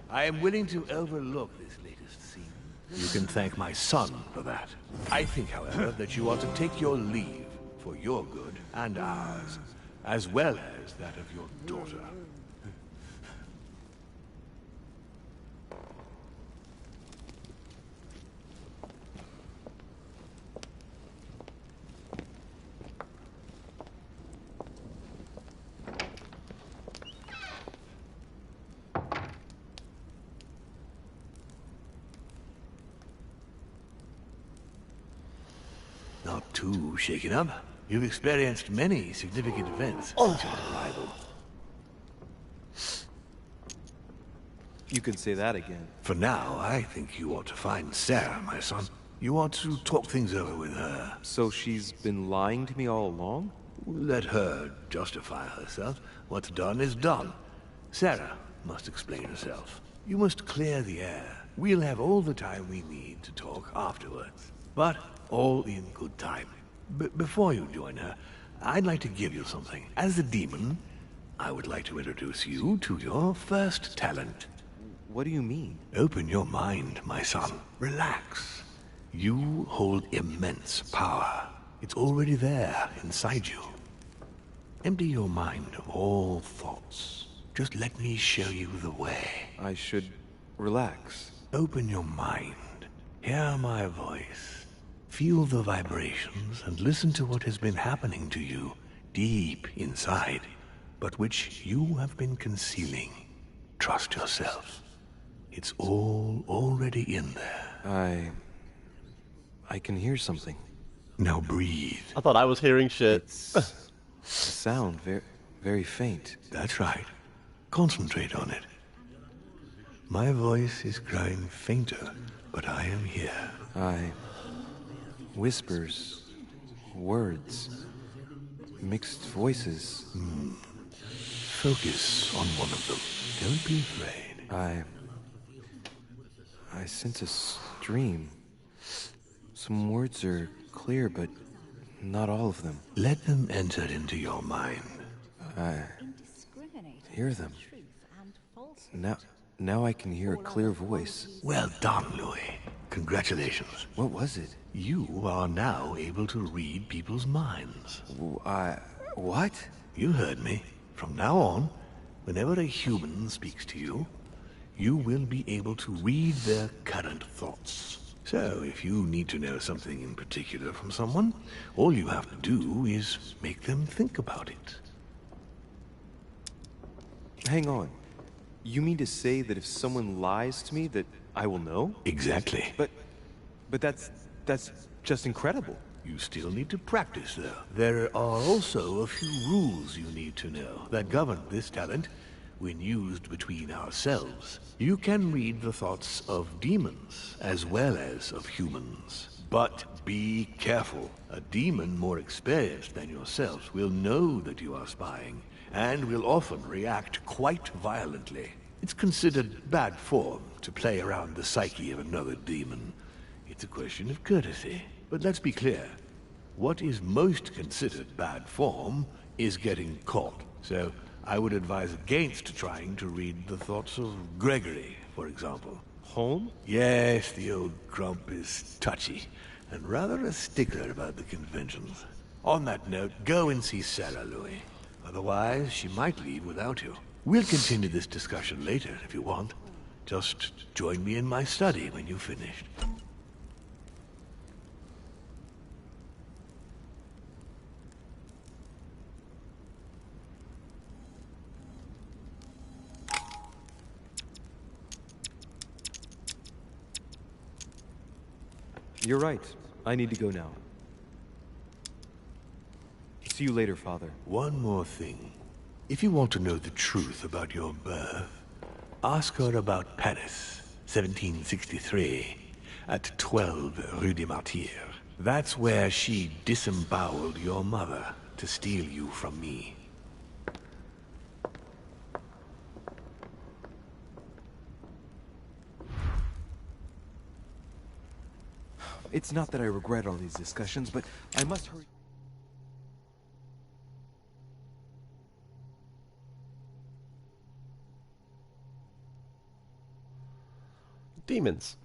F: I am willing to overlook this latest scene. You can thank my son for that. I think, however, that you ought to take your leave for your good and ours, as well as that of your daughter. Not too shaken up. You've experienced many significant events since your arrival.
K: You can say that again.
F: For now, I think you ought to find Sarah, my son. You ought to talk things over with her.
K: So she's been lying to me all along?
F: Let her justify herself. What's done is done. Sarah must explain herself. You must clear the air. We'll have all the time we need to talk afterwards. But all in good time. Before you join her, I'd like to give you something. As a demon, I would like to introduce you to your first talent.
K: What do you mean?
F: Open your mind, my son. Relax. You hold immense power. It's already there, inside you. Empty your mind of all thoughts. Just let me show you the way.
K: I should relax.
F: Open your mind. Hear my voice. Feel the vibrations and listen to what has been happening to you deep inside, but which you have been concealing. Trust yourself. It's all already in there.
K: I can hear something.
F: Now breathe.
A: I thought I was hearing shit.
K: It's a sound, very faint.
F: That's right. Concentrate on it. My voice is growing fainter, but I am here.
K: Whispers, words, mixed voices.
F: Focus on one of them. Don't be afraid.
K: I sense a stream. Some words are clear, but not all of them.
F: Let them enter into your mind.
K: I hear them. Now I can hear a clear voice.
F: Well done, Louis. Congratulations.
K: What was it?
F: You are now able to read people's minds.
K: What?
F: You heard me. From now on, whenever a human speaks to you, you will be able to read their current thoughts. So, if you need to know something in particular from someone, all you have to do is make them think about it.
K: Hang on. You mean to say that if someone lies to me that I will know?
F: Exactly.
K: But that's just incredible.
F: You still need to practice, though. There are also a few rules you need to know that govern this talent, when used between ourselves, you can read the thoughts of demons as well as of humans. But be careful. A demon more experienced than yourselves will know that you are spying, and will often react quite violently. It's considered bad form to play around the psyche of another demon. It's a question of courtesy. But let's be clear. What is most considered bad form is getting caught. So I would advise against trying to read the thoughts of Gregory, for example.
K: Home?
F: Yes, the old grump is touchy, and rather a stickler about the conventions. On that note, go and see Sarah, Louis. Otherwise, she might leave without you. We'll continue this discussion later, if you want. Just join me in my study when you've finished.
N: You're right. I need to go now. See you later, Father.
F: One more thing. If you want to know the truth about your birth, ask her about Paris, 1763, at 12 Rue des Martyrs. That's where she disemboweled your mother to steal you from me.
N: It's not that I regret all these discussions, but I must hurry.
A: Demons.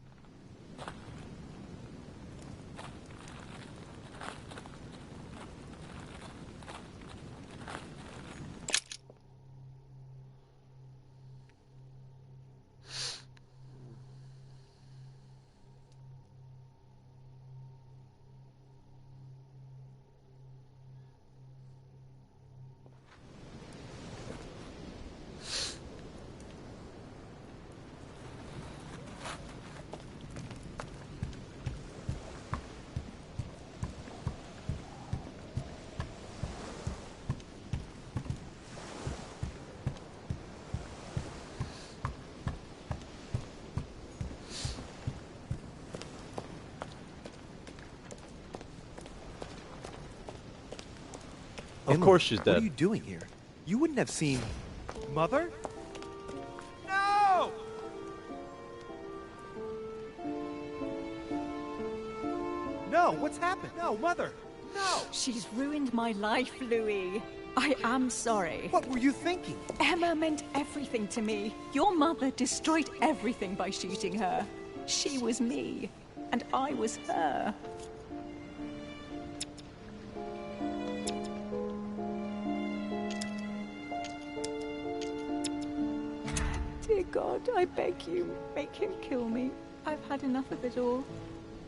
A: Of course she's dead.
K: What are you doing here? You wouldn't have seen... Mother? No! No, what's happened? No, Mother! No!
D: She's ruined my life, Louis. I am sorry.
K: What were you thinking?
D: Emma meant everything to me. Your mother destroyed everything by shooting her. She was me, and I was her. Dear God, I beg you, make him kill me. I've had enough of it all.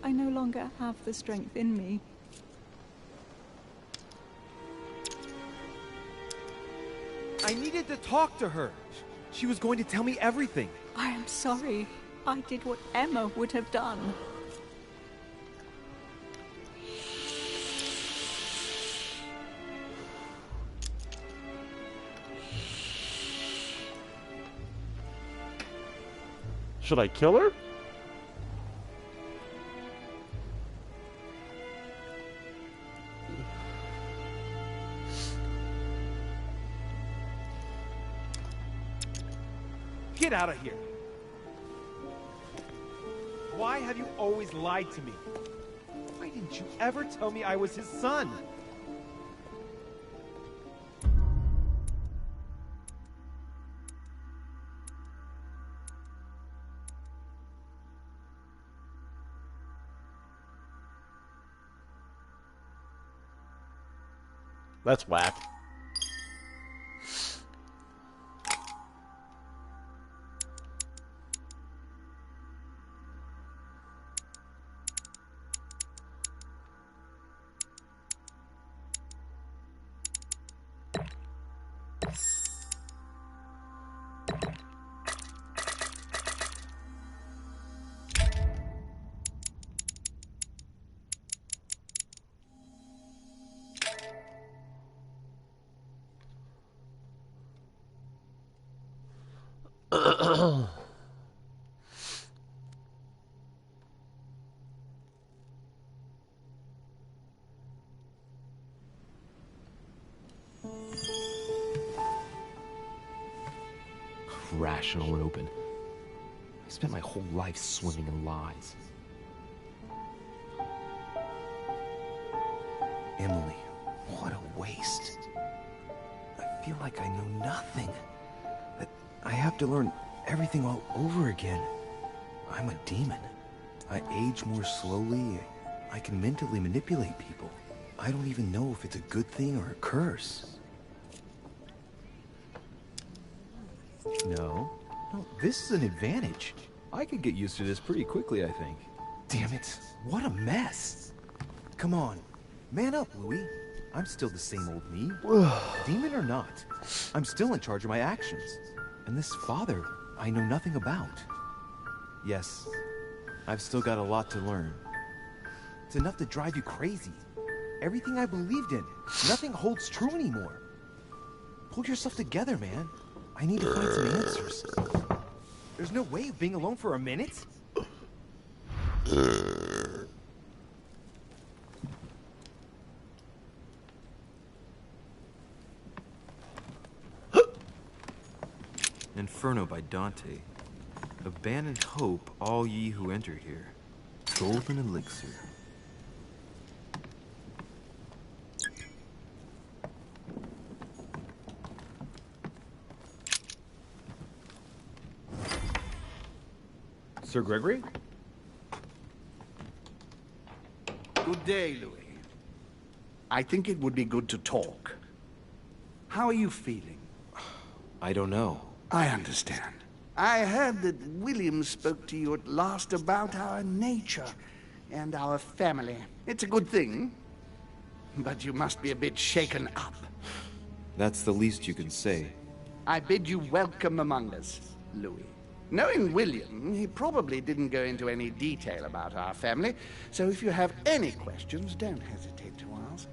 D: I no longer have the strength in me.
K: I needed to talk to her. She was going to tell me everything.
D: I am sorry. I did what Emma would have done.
A: Should I kill her?
K: Get out of here. Why have you always lied to me? Why didn't you ever tell me I was his son?
A: That's whack.
N: Rational and open. I spent my whole life swimming in lies. Emily, what a waste. I feel like I know nothing. That I have to learn everything all over again. I'm a demon. I age more slowly. I can mentally manipulate people. I don't even know if it's a good thing or a curse. No, this is an advantage. I could get used to this pretty quickly, I think. Damn it, what a mess. Come on, man up, Louis. I'm still the same old me. Demon or not, I'm still in charge of my actions. And this father, I know nothing about. Yes, I've still got a lot to learn. It's enough to drive you crazy. Everything I believed in, nothing holds true anymore. Pull yourself together, man. I need to find some answers. There's no way of being alone for a minute? Inferno by Dante. Abandon hope, all ye who enter here. Golden elixir. Sir Gregory?
L: Good day, Louis. I think it would be good to talk. How are you feeling?
N: I don't know.
L: I understand. I heard that William spoke to you at last about our nature and our family. It's a good thing, but you must be a bit shaken up.
N: That's the least you can say.
L: I bid you welcome among us, Louis. Knowing William, he probably didn't go into any detail about our family, so if you have any questions, don't hesitate to ask.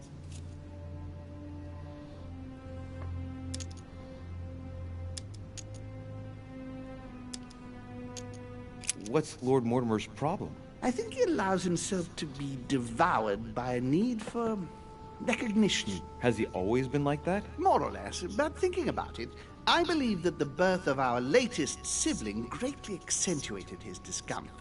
N: What's Lord Mortimer's problem?
L: I think he allows himself to be devoured by a need for recognition.
N: Has he always been like that?
L: More or less, but thinking about it, I believe that the birth of our latest sibling greatly accentuated his discomfort.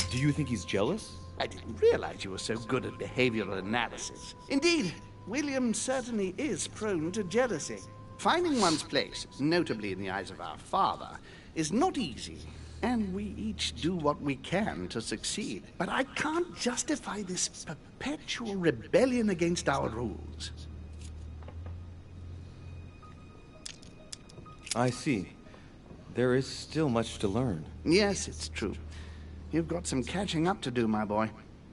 N: Do you think he's jealous?
L: I didn't realize you were so good at behavioral analysis. Indeed, William certainly is prone to jealousy. Finding one's place, notably in the eyes of our father, is not easy. And we each do what we can to succeed. But I can't justify this perpetual rebellion against our rules.
N: I see. There is still much to learn.
L: Yes, it's true. You've got some catching up to do, my boy.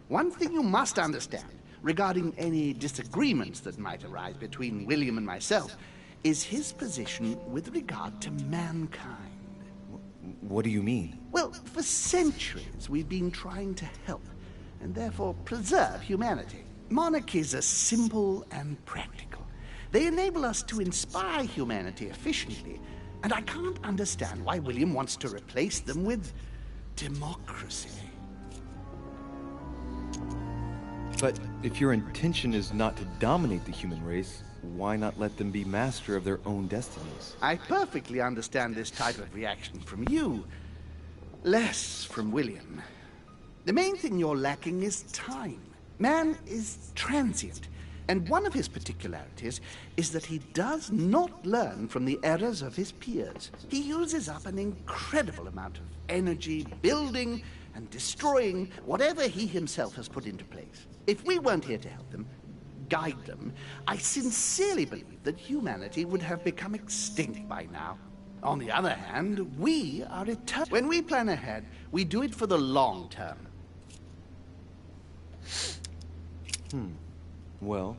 L: One thing you must understand, regarding any disagreements that might arise between William and myself, is his position with regard to mankind.
N: What do you mean?
L: Well, for centuries we've been trying to help, and therefore preserve humanity. Monarchies are simple and practical. They enable us to inspire humanity efficiently, and I can't understand why William wants to replace them with democracy.
N: But if your intention is not to dominate the human race, why not let them be master of their own destinies?
L: I perfectly understand this type of reaction from you, less from William. The main thing you're lacking is time. Man is transient, and one of his particularities is that he does not learn from the errors of his peers. He uses up an incredible amount of energy building and destroying whatever he himself has put into place. If we weren't here to help them, guide them, I sincerely believe that humanity would have become extinct by now. On the other hand, we are eternal. When we plan ahead, we do it for the long term.
N: Well,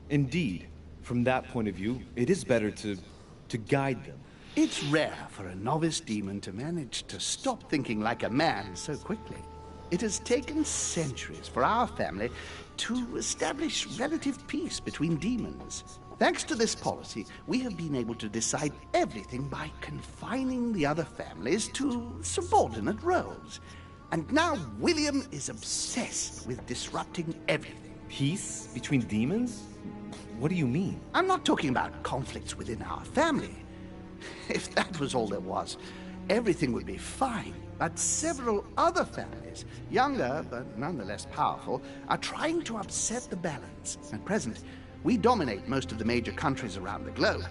N: indeed, from that point of view, it is better to guide them.
L: It's rare for a novice demon to manage to stop thinking like a man so quickly. It has taken centuries for our family to establish relative peace between demons. Thanks to this policy, we have been able to decide everything by confining the other families to subordinate roles. And now William is obsessed with disrupting everything.
N: Peace between demons? What do you mean?
L: I'm not talking about conflicts within our family. If that was all there was, everything would be fine. But several other families, younger but nonetheless powerful, are trying to upset the balance. At present, we dominate most of the major countries around the globe.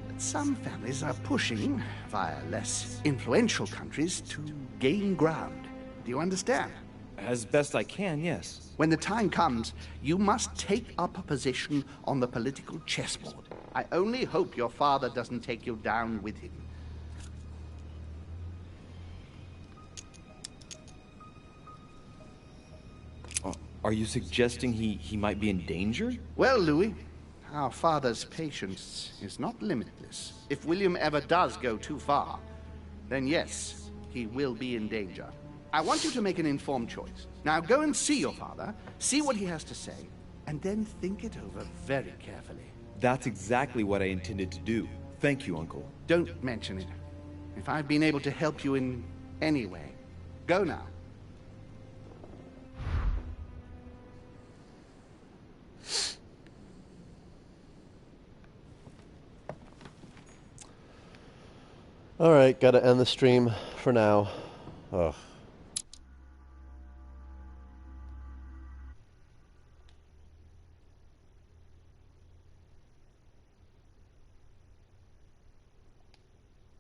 L: But some families are pushing, via less influential countries, to gain ground. Do you understand?
N: As best I can, yes.
L: When the time comes, you must take up a position on the political chessboard. I only hope your father doesn't take you down with him.
N: Are you suggesting he might be in danger?
L: Well, Louis, our father's patience is not limitless. If William ever does go too far, then yes, he will be in danger. I want you to make an informed choice. Now go and see your father, see what he has to say, and then think it over very carefully.
N: That's exactly what I intended to do. Thank you, Uncle.
L: Don't mention it. If I've been able to help you in any way, go now.
A: Alright, gotta end the stream for now. Ugh.